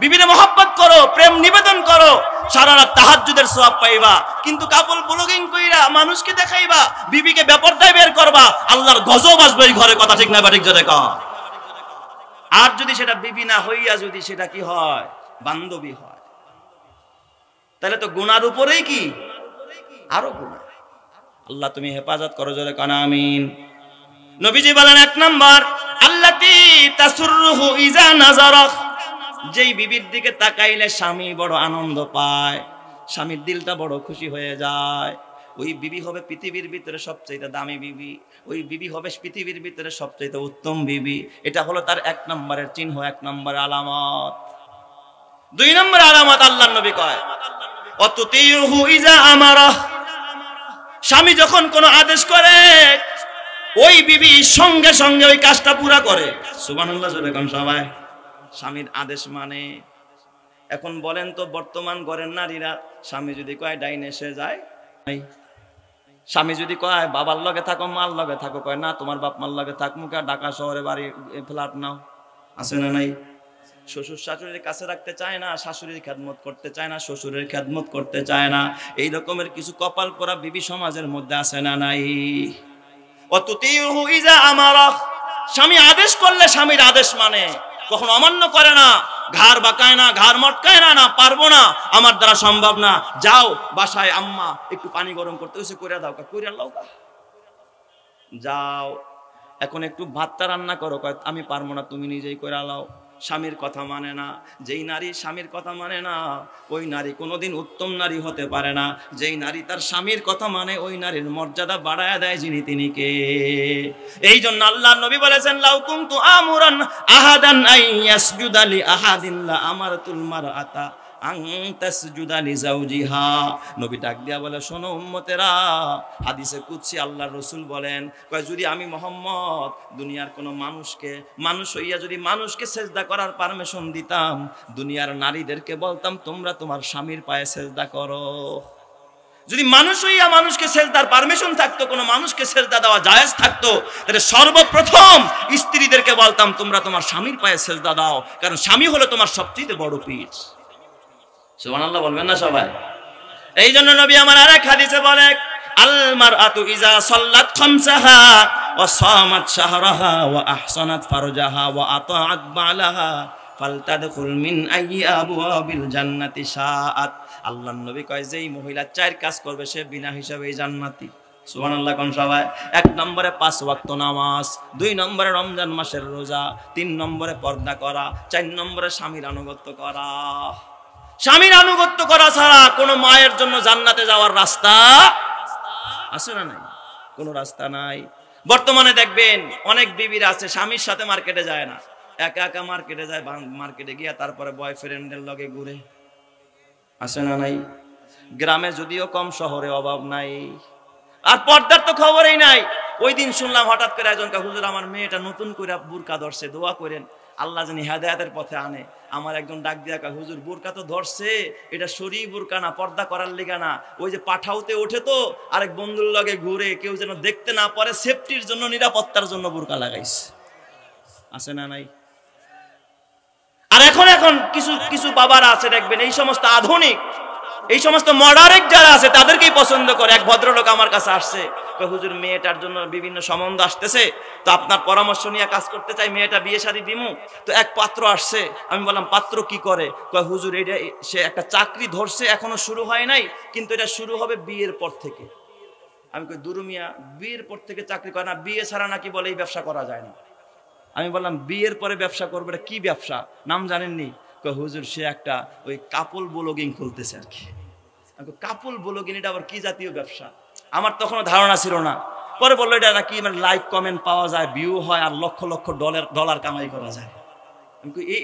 বিবিরে মহব্বত করো, প্রেম নিবেদন করো, সারা রাত তাহাজ্জুদের সওয়াব পাইবা। কিন্তু কাপল ব্লগিং কইরা মানুষকে দেখাইবা, বিবিকে বেপরদায় বের করবা, আল্লাহর গজব আসবে এই ঘরে। কথা ঠিক না ঠিক জোরে কও। আর যদি সেটা বিবি না হইয়া যদি সেটা কি হয়, বান্ধবী হয়, তাহলে তো গুনার উপরেই কি আরো গুনাহ। আল্লাহ তুমি হেফাজত করো, জোরে কানা আমিন। নবীজি বলেন 1 নাম্বার, আল্লাতী তাসুররুহু ইজা নাযারা, যেই বিবির দিকে তাকাইলে স্বামী বড় আনন্দ পায়, স্বামীর দিলটা বড় খুশি হয়ে যায়, ওই বিবি হবে পৃথিবীর ভিতরে সবচেয়ে দামি বিবি, ওই বিবি হবে পৃথিবীর ভিতরে সবচেয়ে উত্তম বিবি। এটা হলো তার 1 নম্বরের চিহ্ন, 1 নম্বর আলামত। 2 নম্বর আলামত আল্লাহর নবী কয়, অতুতিহু ইজা আমারা, স্বামী যখন কোনো আদেশ করে ওই বিবি সঙ্গে সঙ্গে ওই কাজটা পুরা করে। সুবহানাল্লাহ জোরে কোন সবাই। স্বামীর আদেশ মানে। এখন বলেন তো বর্তমান ঘরের নারীরা, স্বামী যদি কয় ডাইনে সে যায়, স্বামী যদি কয় বাবার লগে থাকো, মার লগে থাকো, কয় না তোমার বাপ মার লগে থাক, মুখে ঢাকা শহরে বাড়ি ফ্ল্যাট নাও, আছে না নাই? শ্বশুর শাশুড়ির কাছে রাখতে চায় না, শাশুড়ির খেদমত করতে চায় না, শ্বশুরের খেদমত করতে চায় না। এই রকমের কিছু কপাল পোড়া বিবি সমাজের মধ্যে আছে না নাই? অতুতিহু ইজা আমারা, স্বামী আদেশ করলে স্বামীর আদেশ মানে, কখনো অমান্য করে না, ঘাড় বাঁকায় না, ঘাড় মটকায় না, না পারবো না, আমার দ্বারা সম্ভব না, যাও বাসায় আম্মা একটু পানি গরম করতে হয়েছে কইরা দাও, কইরা লাও, যাও এখন একটু ভাতটা রান্না করো, কয় আমি পারবো না, তুমি নিজেই কইরা লাও। স্বামীর কথা মানে না। যেই নারী স্বামীর কথা মানে না, ওই নারী কোনোদিন উত্তম নারী হতে পারে না। যেই নারী তার স্বামীর কথা মানে, ওই নারীর মর্যাদা বাড়ায় দেয় যিনি, তিনি কে? এই জন্য আল্লাহর নবী বলেছেন, লাউ কুনতু আমুরান আহাদান আইয়াসজুদা লি আহাদিন লা আমারতুল মারআতা আন তাসজুদা লি যাওজিহা। নবী ডাক দিয়া বলে, শোনো উম্মতেরা, হাদিসে কুদসি আল্লাহর রাসূল বলেন, কয় যদি আমি মুহাম্মদ দুনিয়ার কোন মানুষকে, মানুষ হইয়া যদি মানুষকে সেজদা করার পারমিশন দিতাম, দুনিয়ার নারীদেরকে বলতাম তোমরা তোমার স্বামীর পায়ে সেজদা করো। যদি মানুষ হইয়া মানুষকে সেজদার পারমিশন থাকতো, কোন মানুষকে সেজদা দেওয়া জায়েজ থাকতো, তাহলে সর্বপ্রথম স্ত্রীদেরকে বলতাম তোমরা তোমার স্বামীর পায়ে সেজদা দাও, কারণ স্বামী হলো তোমার সবচেয়ে বড় পীর। সুবহানাল্লাহ বলবেন না সবাই? এই জন্য নবী আমার আরেক হাদিসে বলে, আল মারআতু ইজা সাল্লাত খামসাহা ওয়া সামাত শাহরাহা ওয়া আহসানাত ফারজাহা ওয়া আতাআত বালাহা ফালতাদখুল মিন আইয়ি আবওয়াবিল জান্নাতি শাআত। আল্লাহর নবী কয়, যেই মহিলা 4 কাজ করবে সে বিনা হিসাবেই জান্নাতি। সুবহানাল্লাহ কোন সবাই? 1 নম্বরে 5 ওয়াক্ত নামাজ, 2 নম্বরে রমজান মাসের রোজা, 3 নম্বরে পর্দা করা, 4 নম্বরে স্বামীর আনুগত্য করা। স্বামীর আনুগত্য করা ছাড়া কোন মায়ের জন্য জান্নাতে যাওয়ার রাস্তা আছে না নাই? কোন রাস্তা নাই। বর্তমানে দেখবেন অনেক বিবিরা আছে স্বামীর সাথে মার্কেটে যায় না, একা একা মার্কেটে যায়, মার্কেটে গিয়া তারপরে বয়ফ্রেন্ডের লগে ঘুরে, আছে না নাই? গ্রামে যদিও কম, শহরে অভাব নাই। আর পর্দার তো খবরই নাই। ওই দিন শুনলাম হঠাৎ করে একজনকে, হুজুর আমার মেয়েটা নতুন করে বোরকা ধরছে, দোয়া করেন আল্লাহ জানি হেদায়েতের পথে আনে। আমার একজন ডাক দিয়া কয়, হুজুর বোরকা তো ধরছে, এটা শরী বোরকা না, পর্দা করার লিগা না, ওই যে পাঠাওতে ওঠে তো আরেক বন্ধুর লগে ঘুরে, কেউ যেন দেখতে না পারে, সেফটির জন্য, নিরাপত্তার জন্য বোরকা লাগাইছে, আছে না নাই? আর এখন কিছু কিছু বাবারা আছে দেখবেন, এই সমস্ত আধুনিক, এই সমস্ত মডারেট যারা আছে তাদেরকেই পছন্দ করে। এক ভদ্রলোক আমার কাছে আসছে, হুজুর মেয়েটার জন্য বিভিন্ন সম্বন্ধ আসতেছে, তো আপনার পরামর্শ নিয়ে কাজ করতে চাই, মেয়েটা বিয়ে শাদী দিমু। তো এক পাত্র আসছে, আমি বললাম পাত্র কি করে? কয় হুজুর এটা সে একটা চাকরি ধরছে, এখনো শুরু হয় নাই, কিন্তু এটা শুরু হবে বিয়ের পর থেকে। আমি কই দুরুমিয়া, বিয়ের পর থেকে চাকরি করে না? বিয়ে ছাড়া নাকি বলে এই ব্যবসা করা যায় না। আমি বললাম বিয়ের পরে ব্যবসা করবে, এটা কি ব্যবসা, নাম জানেননি? কয় হুজুর সে একটা ওই কাপল ব্লগিং খুলতেছে আর কি। কাপল ব্লগিং এটা আবার কি জাতীয় ব্যবসা? আমার তখনও ধারণা ছিল না। পরে বললো এটা নাকি মানে লাইক কমেন্ট পাওয়া যায়, ভিউ হয়, আর লক্ষ লক্ষ ডলার কামাই করা যায়।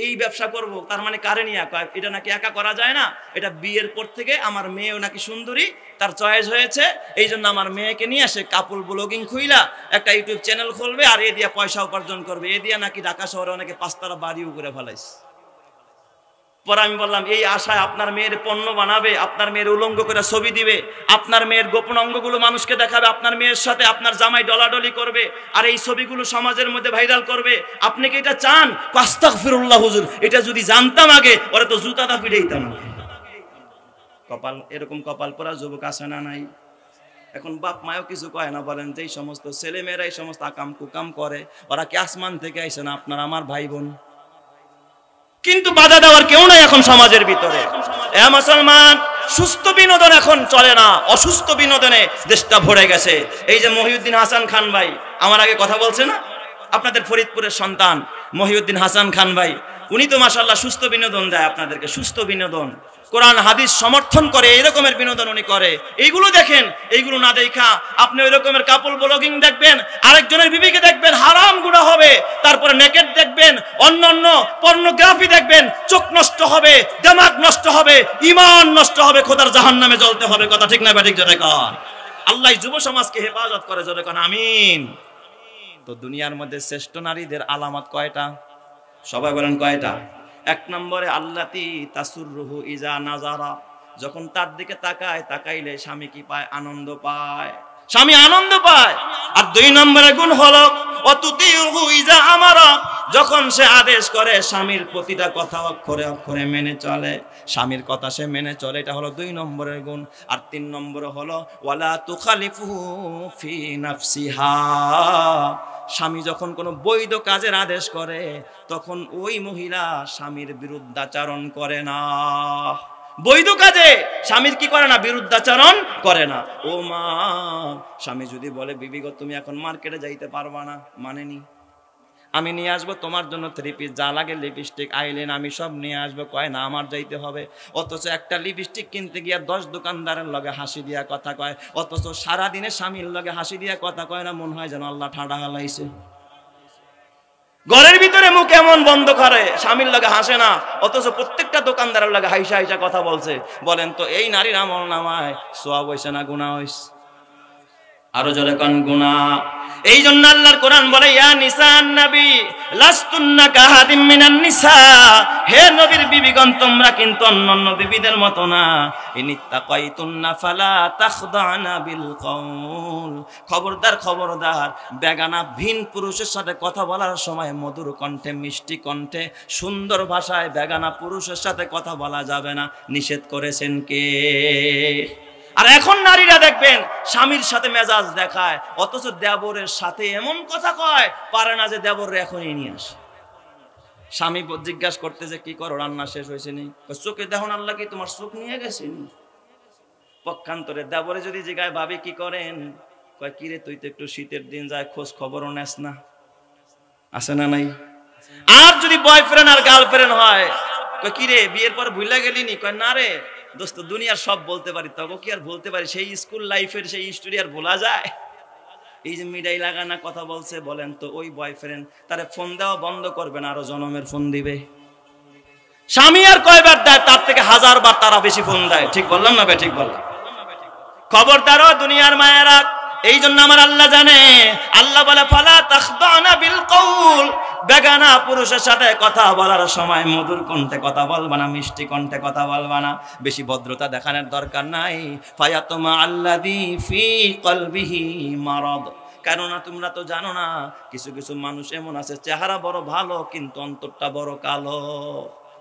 এই ব্যবসা করব, তার মানে কারে নিয়ে? এটা নাকি একা করা যায় না, এটা বিয়ের পর থেকে আমার মেয়েও নাকি সুন্দরী, তার চয়েস হয়েছে, এই জন্য আমার মেয়েকে নিয়ে আসে কাপল ব্লগিং খুইলা একটা ইউটিউব চ্যানেল খুলবে, আর এ দিয়া পয়সা উপার্জন করবে। এ দিয়া নাকি ঢাকা শহরে অনেকে 5তলা বাড়িও করে ফেলাইছে। পরে আমি বললাম এই আশায় আপনার মেয়ের পণ্য বানাবে, আপনার মেয়ের উলঙ্গ করে ছবি দিবে, আপনার মেয়ের গোপন অঙ্গগুলো মানুষকে দেখাবে, আপনার মেয়ের সাথে আপনার জামাই ডলাডলি করবে, আর এই ছবিগুলো সমাজের মধ্যে ভাইরাল করবে, আপনি কি এটা চান? আস্তাগফিরুল্লাহ হুজুর, এটা যদি জানতাম আগে ওরা তো জুতাটা পিটাইতাম। কপাল, এরকম কপাল পরা যুবক আছে না নাই? এখন বাপ মায়ও কিছু কয় না। বলেন যে এই সমস্ত ছেলেমেয়েরা এই সমস্ত আকাম কুকাম করে, ওরা কি আসমান থেকে আইসে না? আপনার আমার ভাই বোন, কিন্তু বাধা দেওয়ার কেউ নাই এখন সমাজের ভিতরে। এ মুসলমান, সুস্থ বিনোদন এখন চলে না, অসুস্থ বিনোদনে দেশটা ভরে গেছে। এই যে মহিউদ্দিন হাসান খান ভাই আমার আগে কথা বলছে না, আপনাদের ফরিদপুরের সন্তান মহিউদ্দিন হাসান খান ভাই, উনি তো মাশাআল্লাহ সুস্থ বিনোদন দেয় আপনাদেরকে, সুস্থ বিনোদন, কোরআন হাদিস সমর্থন করে, এই রকমের বিনোদন উনি করে। এইগুলো দেখেন, এইগুলো না দেখা আপনি ওই রকমের কাপল ব্লগিং দেখবেন, আরেকজনের বিবিকে দেখবেন, হারাম গুনাহ হবে, তারপরে নেকেট দেখবেন, অন্যান্য পর্নোগ্রাফি দেখবেন, চোখ নষ্ট হবে, দিমাগ নষ্ট হবে, ঈমান নষ্ট হবে, খোদার জাহান্নামে জ্বলতে হবে। কথা ঠিক না ঠিক? জোরে কর। আল্লাহ যুব সমাজকে হেফাজত করে, জোরে কর আমিন। তো দুনিয়ার মধ্যে শ্রেষ্ঠ নারীদের আলামত কয়টা? সবাই বলেন কয়টা? 1 নম্বরে আল্লাতি তাসুররুহু ইজা নাজারা, যখন তার দিকে তাকায়, তাকাইলে স্বামী কি পায়? আনন্দ পায়, স্বামী আনন্দ পায়। আর 2 নম্বরে গুণ হলো অতুতিহু ইজা আমারা, যখন সে আদেশ করে স্বামীর প্রতিটা কথা অক্ষরে অক্ষরে মেনে চলে, স্বামীর কথা সে মেনে চলে, এটা হলো 2 নম্বরের গুণ। আর 3 নম্বরে হলো ওয়ালা তুখালিফুহু ফি নাফসিহা, স্বামী যখন কোনো বৈধ কাজের আদেশ করে তখন ওই মহিলা স্বামীর বিরুদ্ধাচরণ করে না। বৈধ কাজে স্বামীর কি করে না? বিরুদ্ধাচরণ করে না। ও মা, স্বামী যদি বলে বিবি গো তুমি এখন মার্কেটে যাইতে পারবা না, মানেনি, আমি নিয়ে আসবো তোমার জন্য 3 পিস, যা লাগে লিপস্টিক আইলেন আমি সব নিয়ে আসবো, কয় না আমার যাইতে হবে। অথচ একটা লিপস্টিক কিনতে গিয়া 10 দোকানদারের লগে হাসি দিয়া কথা কয়, অথচ সারাদিনে স্বামীর লগে হাসি দিয়া কথা কয় না, মনে হয় যেন আল্লাহ ঠাডা হালাইছে। ঘরের ভিতরে মুখ এমন বন্ধ করে, স্বামীর লগে হাসে না, অথচ প্রত্যেকটা দোকানদারের লগে হাইসা হাইসা কথা বলছে। বলেন তো এই নারীর আমল নামায় সওয়াব হইছে না গুনাহ হইছে? আরো জোরে কোন গুনাহ। এই জন্য আল্লাহর কোরআন বলে ইয়া নিসান নবী লাস্তুন্না কাহাদিম মিনান নিসা, হে নবীর বিবিগণ তোমরা কিন্তু অন্যান্য বিবিদের মতো না। ইনিত্তাকাইতুন্না ফালা তাখদানা বিল কওল, খবরদার খবরদার, বেগানা ভিন পুরুষের সাথে কথা বলার সময় মধুর কণ্ঠে, মিষ্টি কণ্ঠে, সুন্দর ভাষায় বেগানা পুরুষের সাথে কথা বলা যাবে না। নিষেধ করেছেন কে? আর এখন নারীরা দেখবেন স্বামীর সাথে মেজাজ দেখায়, অথচ দেবরের সাথে এমন কথা কয় পারে না যে দেবরে এখনই নিয়ে আসে। স্বামী জিজ্ঞাসা করতে যে কি করো, রান্না শেষ হয়েছে নি? চোখে দেখুন আল্লাহ কি তোমার চোখ নিয়ে গেছে? পক্ষান্তরে দেবরে যদি জিজ্ঞাসা ভাবি কি করেন, কয় কিরে তুই তো একটু শীতের দিন যায় খোঁজ খবরও নেস না, আছে না নাই? আর যদি বয়ফ্রেন্ড আর গার্লফ্রেন্ড হয়, কয় কিরে বিয়ের পর ভুলে গেলি নি? কয় না রে দোস্ত, দুনিয়ার সব বলতে পারি, তবে কি আর বলতে পারি? সেই স্কুল লাইফের সেই স্টোরি আর বলা যায়? এই যে মিডাই লাগানা কথা বলছে, বলেন তো ওই বয়ফ্রেন্ড তারে ফোন দেওয়া বন্ধ করবে না, আরো জনমের ফোন দিবে? স্বামী আর কয়বার দেয়? তার থেকে 1000 বার তারা বেশি ফোন দেয়। ঠিক বললাম না? ঠিক বললাম। খবরদার দুনিয়ার মায়েরা, এই জন্য আমার আল্লাহ জানে, আল্লাহ বলে ফালা তাখদানা বিল কওল, বেগানা পুরুষের সাথে কথা বলার সময় মধুর কণ্ঠে কথা বলবা না, মিষ্টি কণ্ঠে কথা বলবা না, বেশি ভদ্রতা দেখানোর দরকার নাই। ফায়াতুমা আল্লাযী ফি কলবিহি মারাদ, কেননা তোমরা তো জানো না কিছু কিছু মানুষ এমন আছে চেহারা বড় ভালো কিন্তু অন্তরটা বড় কালো,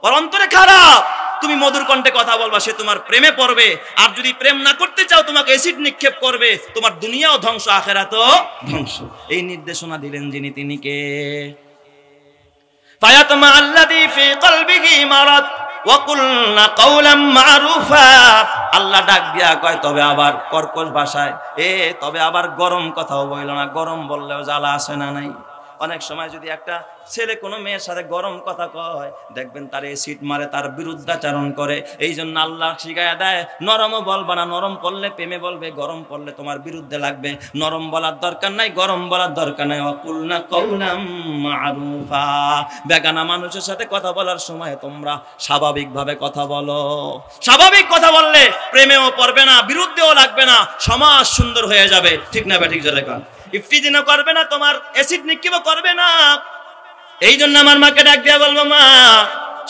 ওর অন্তরে খারাপ। তুমি মধুর কণ্ঠে কথা বলবা, সে তোমার প্রেমে পড়বে। আর যদি প্রেম না করতে চাও তোমাকে অ্যাসিড নিক্ষেপ করবে, তোমার দুনিয়াও ধ্বংস আখিরাতও ধ্বংস। এই নির্দেশনা দিলেন যিনি, তিনি কে? ফায়াতমা আল্লাযী ফি কলবিহি মারাদ ওয়া কুলনা কাওলাম মারুফা। আল্লাহ ডাক দিয়া কয় তবে আবার কর্কশ ভাষায়, তবে আবার গরম কথাও বইল না। গরম বললেও জ্বালা আসে না নাই? অনেক সময় যদি একটা ছেলে কোনো মেয়ের সাথে গরম কথা কয়, দেখবেন তার এসিড মারে, তার বিরুদ্ধাচরণ করে। এই জন্য আল্লাহ শিখায়া দেয় নরমও বলবা না। নরম পড়লে প্রেমে বলবে, গরম পড়লে তোমার বিরুদ্ধে লাগবে। নরম বলার দরকার নাই, গরম বলার দরকার নাই। ওয়াকুলনা কাওলাম মারুফা। বেগানা মানুষের সাথে কথা বলার সময় তোমরা স্বাভাবিকভাবে কথা বলো। স্বাভাবিক কথা বললে প্রেমেও পড়বে না, বিরুদ্ধেও লাগবে না, সমাজ সুন্দর হয়ে যাবে। ঠিক না ব্যাঠিক জোরে কন? ইফতিজিনও করবে না, তোমার অ্যাসিড নিক্ষেপও করবে না। এই জন্য আমার মাকে ডাক দিয়া বলবো, মা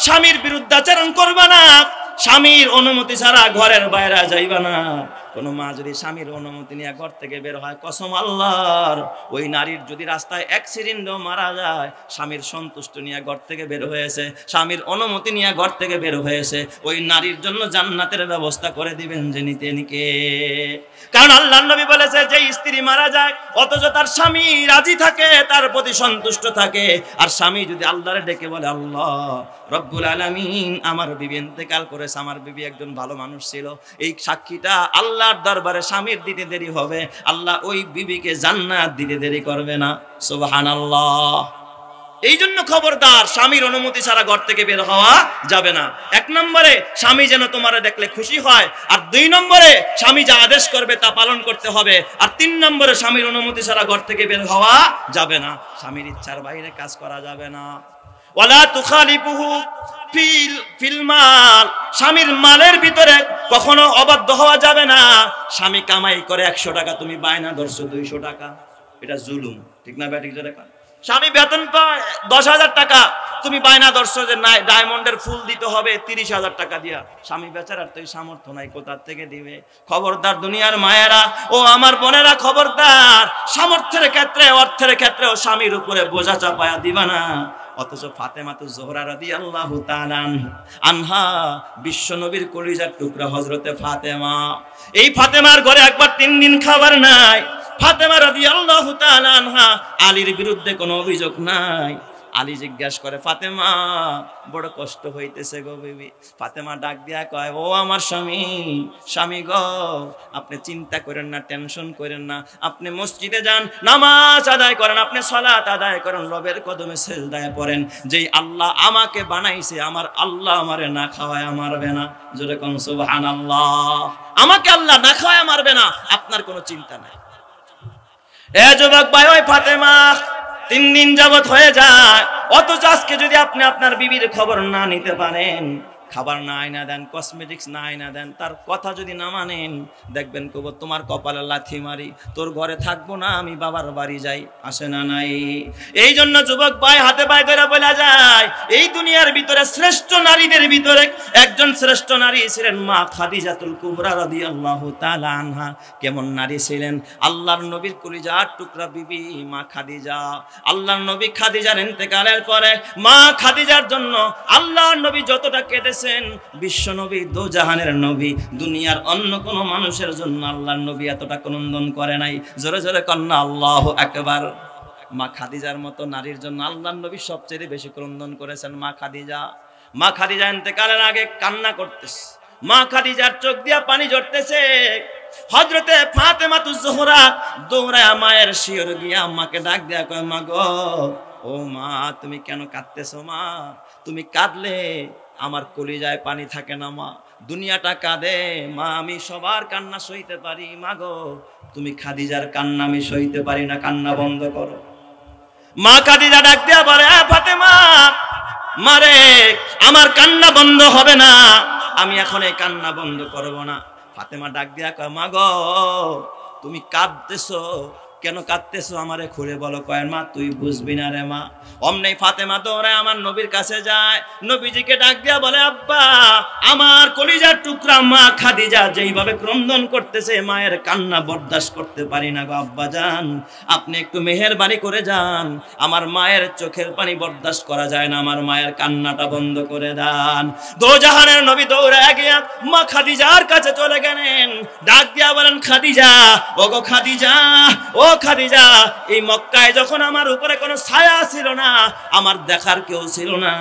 স্বামীর বিরুদ্ধাচরণ করবা না, স্বামীর অনুমতি ছাড়া ঘরের বাইরে যাইবা না। কোন মা যদি স্বামীর অনুমতি নিয়ে ঘর থেকে বের হয়, কসম আল্লাহর, ওই নারীর যদি রাস্তায় অ্যাক্সিডেন্টও মারা যায়, স্বামীর সন্তুষ্ট নিয়ে ঘর থেকে বের হয়েছে, স্বামীর অনুমতি নিয়ে ঘর থেকে বের হয়েছে, ওই নারীর জন্য জান্নাতের ব্যবস্থা করে দিবেন যিনি, তিনি কে? কারণ আল্লাহর নবী বলেছে, যে স্ত্রী মারা যায় অথচ তার স্বামী রাজি থাকে, তার প্রতি সন্তুষ্ট থাকে, আর স্বামী যদি আল্লাহরে ডেকে বলে, আল্লাহ রব্বুল আলামিন আমার বিবি ইন্তেকাল করেছে, আমার বিবি একজন ভালো মানুষ ছিল, এই সাক্ষীটা আল্লাহর দরবারে স্বামীর দিতে দেরি হবে, আল্লাহ ওই বিবিকে জান্নাত দিতে দেরি করবে না। সুবহানাল্লাহ। এই জন্য খবরদার, স্বামীর অনুমতি ছাড়া ঘর থেকে বের হওয়া যাবে না। এক নম্বরে স্বামী যেন তোমার দেখলে খুশি হয়, আর দুই নম্বরে স্বামী যা আদেশ করবে তা পালন করতে হবে, আর তিন নম্বরে স্বামীর অনুমতি ছাড়া ঘর থেকে বের হওয়া যাবে না, স্বামীর ইচ্ছার বাইরে কাজ করা যাবে না। ওয়ালা তুখালিফুহু ফিল মাল। স্বামীর মালের ভিতরে কখনো অবাধ্য হওয়া যাবে না। স্বামী কামাই করে 100 টাকা, তুমি বায়না ধরছো 200 টাকা, এটা জুলুম। ঠিক না ব্যাটিক জোরে কর? স্বামী বেতন পায় 10,000 টাকা, তুমি বায়না ধরছো যে না ডায়মন্ডের ফুল দিতে হবে 30,000 টাকা দিয়া। স্বামী বেচারার তো সামর্থ্য নাই, কোথা থেকে দিবে? খবরদার দুনিয়ার মায়েরা ও আমার বোনেরা, খবরদার, সামর্থ্যের ক্ষেত্রে, অর্থের ক্ষেত্রেও স্বামীর উপরে বোঝা চাপায়া দিবা না। অথচ ফাতেমাতু জোহরা রাদিয়াল্লাহু তাআলা আনহা, বিশ্ব নবীর কলিজার টুকরা হযরতে ফাতেমা, এই ফাতেমার ঘরে একবার 3 দিন খাবার নাই। ফাতেমা রাদিয়াল্লাহু তাআলা আনহা, আলীর বিরুদ্ধে কোনো অভিযোগ নাই। আলী জিজ্ঞাসা করে, ফাতেমা বড় কষ্ট হইতেছে গো বিবি। ফাতেমা ডাক দিয়া কয়, ও আমার স্বামী, স্বামী গো, আপনি চিন্তা করেন না, টেনশন করেন না, আপনি মসজিদে যান, নামাজ আদায় করেন, আপনি সালাত আদায় করেন, রবের কদমে সিজদায় পড়েন। যেই আল্লাহ আমাকে বানাইছে, আমার আল্লাহ আমারে না খাওয়ায় মারবে না। জোরে কোন সুবহানাল্লাহ। আমাকে আল্লাহ না খাওয়ায় মারবে না, আপনার কোনো চিন্তা নাই। এ যুবক ভাই, ওই ফাতেমা 3 দিন যাবত হয়ে যায়, অথচ আজকে যদি আপনি আপনার বিবির খবর না নিতে পারেন, খাবার না আয়না দেন, কসমেটিক্স না আয়না দেন, তার কথা যদি না মানেন, দেখবেন কব তোমার কপালে লাথি মারি, তোর ঘরে থাকবো না, আমি বাবার বাড়ি যাই। আসে না নাই? এই জন্য যুবক ভাই হাতে পায়ে ধরে বলা যায়, এই দুনিয়ার ভিতরে শ্রেষ্ঠ নারীদের ভিতরে একজন শ্রেষ্ঠ নারী ছিলেন মা খাদিজাতুল কুবরা রাদিয়াল্লাহু তাআলা আনহা। কেমন নারী ছিলেন? আল্লাহর নবীর কলিজার টুকরা বিবি মা খাদিজা। আল্লাহর নবী খাদিজার ইন্তেকালের পরে মা খাদিজার জন্য আল্লাহর নবী যতটা কেঁদেছেন, বিশ্ব নবী, দো জাহানের নবী, দুনিয়ার অন্য কোন মানুষের জন্য আল্লাহর নবী এতটা ক্রন্দন করে নাই। জোরে জোরে কন্যা আল্লাহু আকবার। মা খাদিজার মতো নারীর জন্য আল্লাহর নবী সবচেয়ে বেশি ক্রন্দন করেছেন মা খাদিজা। মা খাদিজা ইন্তেকালের আগে কান্না করতেছে, মা খাদিজার চোখ দিয়া পানি ঝরতেছে। হযরতে ফাতেমাতুজ জোহরা দৌড়ায় মায়ের শিয়র গিয়া আম্মাকে ডাক দেয়া কয়, মা গো, ও মা, তুমি কেন কাঁদতেছো? মা, তুমি কাঁদলে আমার কলিজায় পানি থাকে না মা, দুনিয়াটা কাঁদে মা, আমি সবার কান্না সইতে পারি, মা গো তুমি খাদিজার কান্না আমি সইতে পারি না, কান্না বন্ধ করো। মা খাদিজা ডাক দিয়া বলে, ফাতেমা, মারে, আমার কান্না বন্ধ হবে না, আমি এখন এই কান্না বন্ধ করব না। ফাতেমা ডাক দিয়া কয়, মা গো তুমি কাঁদতেছো, কেন কাঁদতেছো আমারে খুলে বলো। কয় মা তুই বুঝবি না রে মা। অমনি ফাতেমা দৌড়ায় আমার নবীর কাছে যায়, নবীজিকে ডাক দিয়া বলে আব্বা আমার কলিজার টুকরা মা খাদিজা যেইভাবে ক্রন্দন করতেছে মায়ের কান্না বরদাস্ত করতে পারি না গো আব্বা জান, আপনি একটু মেহেরবানি করে যান, আমার মায়ের চোখের পানি বরদাস্ত করা যায় না, আমার মায়ের কান্নাটা বন্ধ করে দেন। দোজাহানের নবী দৌড়ায় গিয়া মা খাদিজার কাছে চলে গেলেন, ডাক দিয়া বলেন খাদিজা, ওগো খাদিজা, ও খাদিজা, এই মক্কায় যখন আমার উপরে কোনো ছায়া ছিল না, আমার দেখার কেউ ছিল না,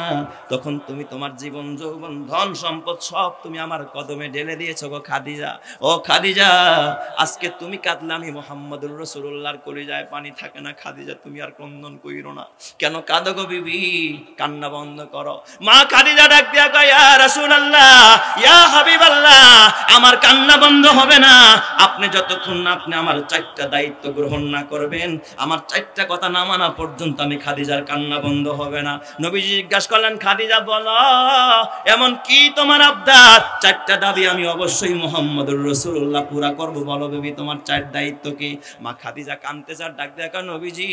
তখন তুমি তোমার জীবন যৌবন ধন সম্পদ সব তুমি আমার কদমে ঢেলে দিয়েছো গো খাদিজা। ও খাদিজা, আজকে তুমি কাঁদলে আমি মুহাম্মদুর রাসূলুল্লাহর কলিজায় পানি থাকে না। খাদিজা তুমি আর ক্রন্দন কইরো না, কেন কাঁদো গো বিবি, কান্না বন্ধ করো। মা খাদিজা ডাক দিয়া কয় ইয়া রাসূলুল্লাহ, ইয়া হাবিবাল্লাহ, আমার কান্না বন্ধ হবে না আপনি যতক্ষণ না আপনি আমার 4টা দায়িত্ব গ্রহণ না করবেন, আমার 4টা কথা না মানা পর্যন্ত আমি খাদিজার কান্না বন্ধ হবে না। নবীজি জিজ্ঞাসা করলেন খাদিজা বলো এমন কি তোমার আবদার? 4টা দাবি আমি অবশ্যই মুহাম্মদুর রাসূলুল্লাহ পুরা করব, বলো বেবি তোমার 4 দায়িত্ব কি? মা খাদিজা কাঁদতেছে আর ডাক দেখা নবীজি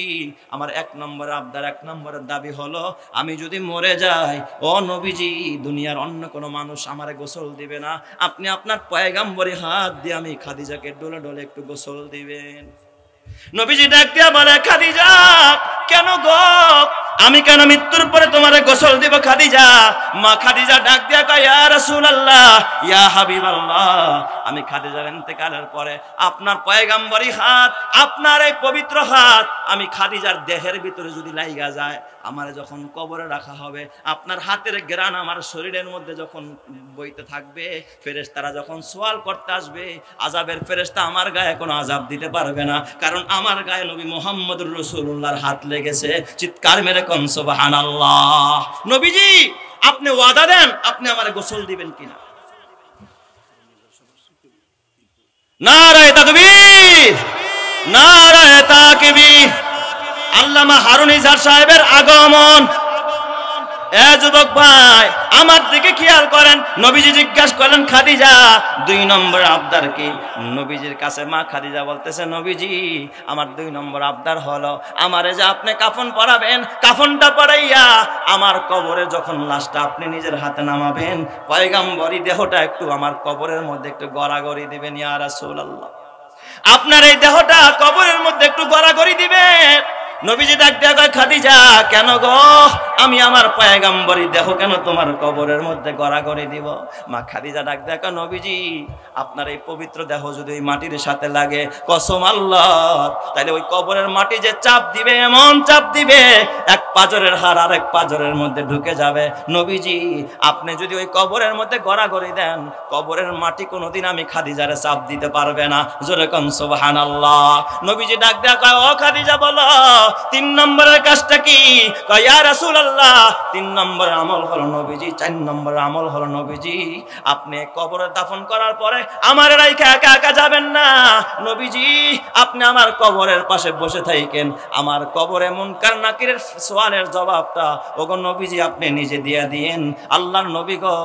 আমার 1 নম্বর আবদার, 1 নম্বরের দাবি হলো আমি যদি মরে যাই ও নবীজি দুনিয়ার অন্য কোনো মানুষ আমারে গোসল দিবে না, আপনি আপনার পয়গাম্বরী হাত দিয়ে আমি খাদিজাকে ডলে ডলে একটু গোসল দিবেন। নবীজি ডাক দিয়া বলে খাদিজা কেন গো, আমি কেন মৃত্যুর পরে তোমারে গোসল দিব খাদিজা? মা খাদিজা ডাক দিয়া কয় ইয়া রাসূলুল্লাহ, ইয়া হাবিবাল্লাহ, আমি খাদিজার ইন্তেকালের পরে আপনার পয়গাম্বরী হাত, আপনার এই পবিত্র হাত আমি খাদিজার দেহের ভিতরে যদি লাইগা যায়, আমারে যখন কবরে রাখা হবে আপনার হাতের ঘ্রাণ আমার শরীরের মধ্যে যখন বইতে থাকবে, ফেরেশতারা যখন সওয়াল করতে আসবে, আযাবের ফেরেশতা আমার গায়ে কোনো আযাব দিতে পারবে না, কারণ আমার গায়ে নবী মুহাম্মদুর রাসূলুল্লাহর হাত লেগেছে। চিৎকার মেরে কোন সুবহানাল্লাহ। নবীজি আপনি ওয়াদা দেন আপনি আমারে গোসল দিবেন কিনা? নারায়ে তাকবীর, নারায়ে তাকবীর। আল্লামা হারুন ইজার সাহেবের আগমন। এ যুবক ভাই আমার দিকে খেয়াল করেন, নবীজি জিজ্ঞাসা করলেন খাদিজা 2 নম্বর আবদার কি? নবীজির কাছে মা খাদিজা বলতেছে নবীজি আমার 2 নম্বর আবদার হলো আমারে যে আপনি কাফন পরাবেন, কাফনটা পরাইয়া আমার কবরে যখন লাশটা আপনি নিজের হাতে নামাবেন, পয়গাম্বরী দেহটা একটু আমার কবরের মধ্যে একটু গড়াগড়ি দিবেন ইয়া রাসূলুল্লাহ, আপনার এই দেহটা কবরের মধ্যে একটু গড়াগড়ি দিবেন। নবীজি ডাক দিয়া কয় খাদিজা কেন গো, আমি আমার পয়গাম্বরী দেহ কেন তোমার কবরের মধ্যে গড়াগড়ি দিব? মা খাদিজা ডাক দিয়া কয় নবীজি আপনার এই পবিত্র দেহ যদি ওই মাটির সাথে লাগে, কসম আল্লাহর, তাহলে ওই কবরের মাটি যে চাপ দিবে, এমন চাপ দিবে এক পাজরের হাড় আরেক পাজরের মধ্যে ঢুকে যাবে। নবীজি আপনি যদি ওই কবরের মধ্যে গড়াগড়ি দেন, কবরের মাটি কোনোদিন আমি খাদিজারে চাপ দিতে পারবে না। জোরে কোন সুবহানাল্লাহ। নবীজি ডাক দিয়া কয় ও খাদিজা বলো 3 নম্বরের কাজটা কি? কয় ইয়া রাসূলুল্লাহ 3 নম্বর আমল হলো নবীজি, 4 নম্বর আমল হলো নবীজি আপনি কবরে দাফন করার পরে আমার রাইখা একা একা যাবেন না। নবীজি আপনি আমার কবরের পাশে বসে থাকেন, আমার কবরে মুনকার নাকিরের সওয়ালের জবাবটা ওগো নবীজি আপনি নিজে দিয়ে দিয়েন। আল্লাহর নবী গো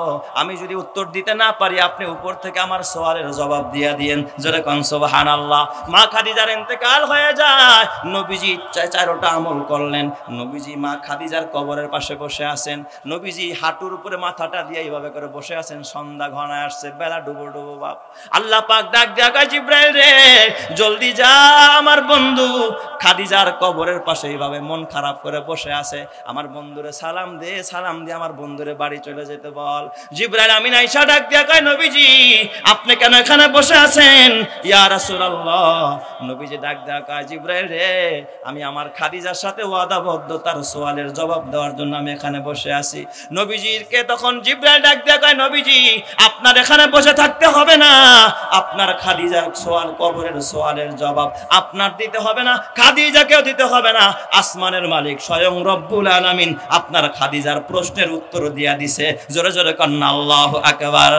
আমি যদি উত্তর দিতে না পারি আপনি উপর থেকে আমার সওয়ালের জবাব দিয়ে দিয়েন। জোরে কোন সুবহানাল্লাহ। মা খাদিজার ইন্তেকাল হয়ে যায়, নবীজি 4টা আমল করলেন। নবীজি মা খাদিজার কবরের পাশে বসে আছেন, নবীজি হাঁটুর উপরে মাথাটা দিয়ে এইভাবে করে বসে আছেন। সন্ধ্যা ঘনায় আসছে, বেলা ডুবো ডুবো বাপ। আল্লাহ পাক ডাক দিয়া কয় জিবরাইল রে জলদি যা, আমার বন্ধু খাদিজার কবরের পাশে এইভাবে মন খারাপ করে বসে আছে, আমার বন্ধুরে সালাম দে, সালাম দিয়ে আমার বন্ধুরে বাড়ি চলে যেতে বল। জিবরাইল আমিন আয়েশা ডাক দিয়া কয় নবীজি আপনি কেন এখানে বসে আছেন? ইয়া রাসূলুল্লাহ। নবীজি ডাক দিয়া কয় জিবরাইল রে আমি আমার খাদিজার সাথে ওয়াদাবদ্ধতার সওয়ালের জবাব দেওয়ার জন্য আমি এখানে বসে আছি। নবীজিকে তখন জিবরাইল ডাক দিয়া কয় নবীজি আপনার এখানে বসে থাকতে হবে না, আপনার খাদিজার সওয়াল কবরের সওয়ালের জবাব আপনার দিতে হবে না, খাদিজাকেও দিতে হবে না, আসমানের মালিক স্বয়ং রব্বুল আলামিন আপনার খাদিজার প্রশ্নের উত্তর দিয়া দিছে। জোরে জোরে কন্না আল্লাহু আকবার।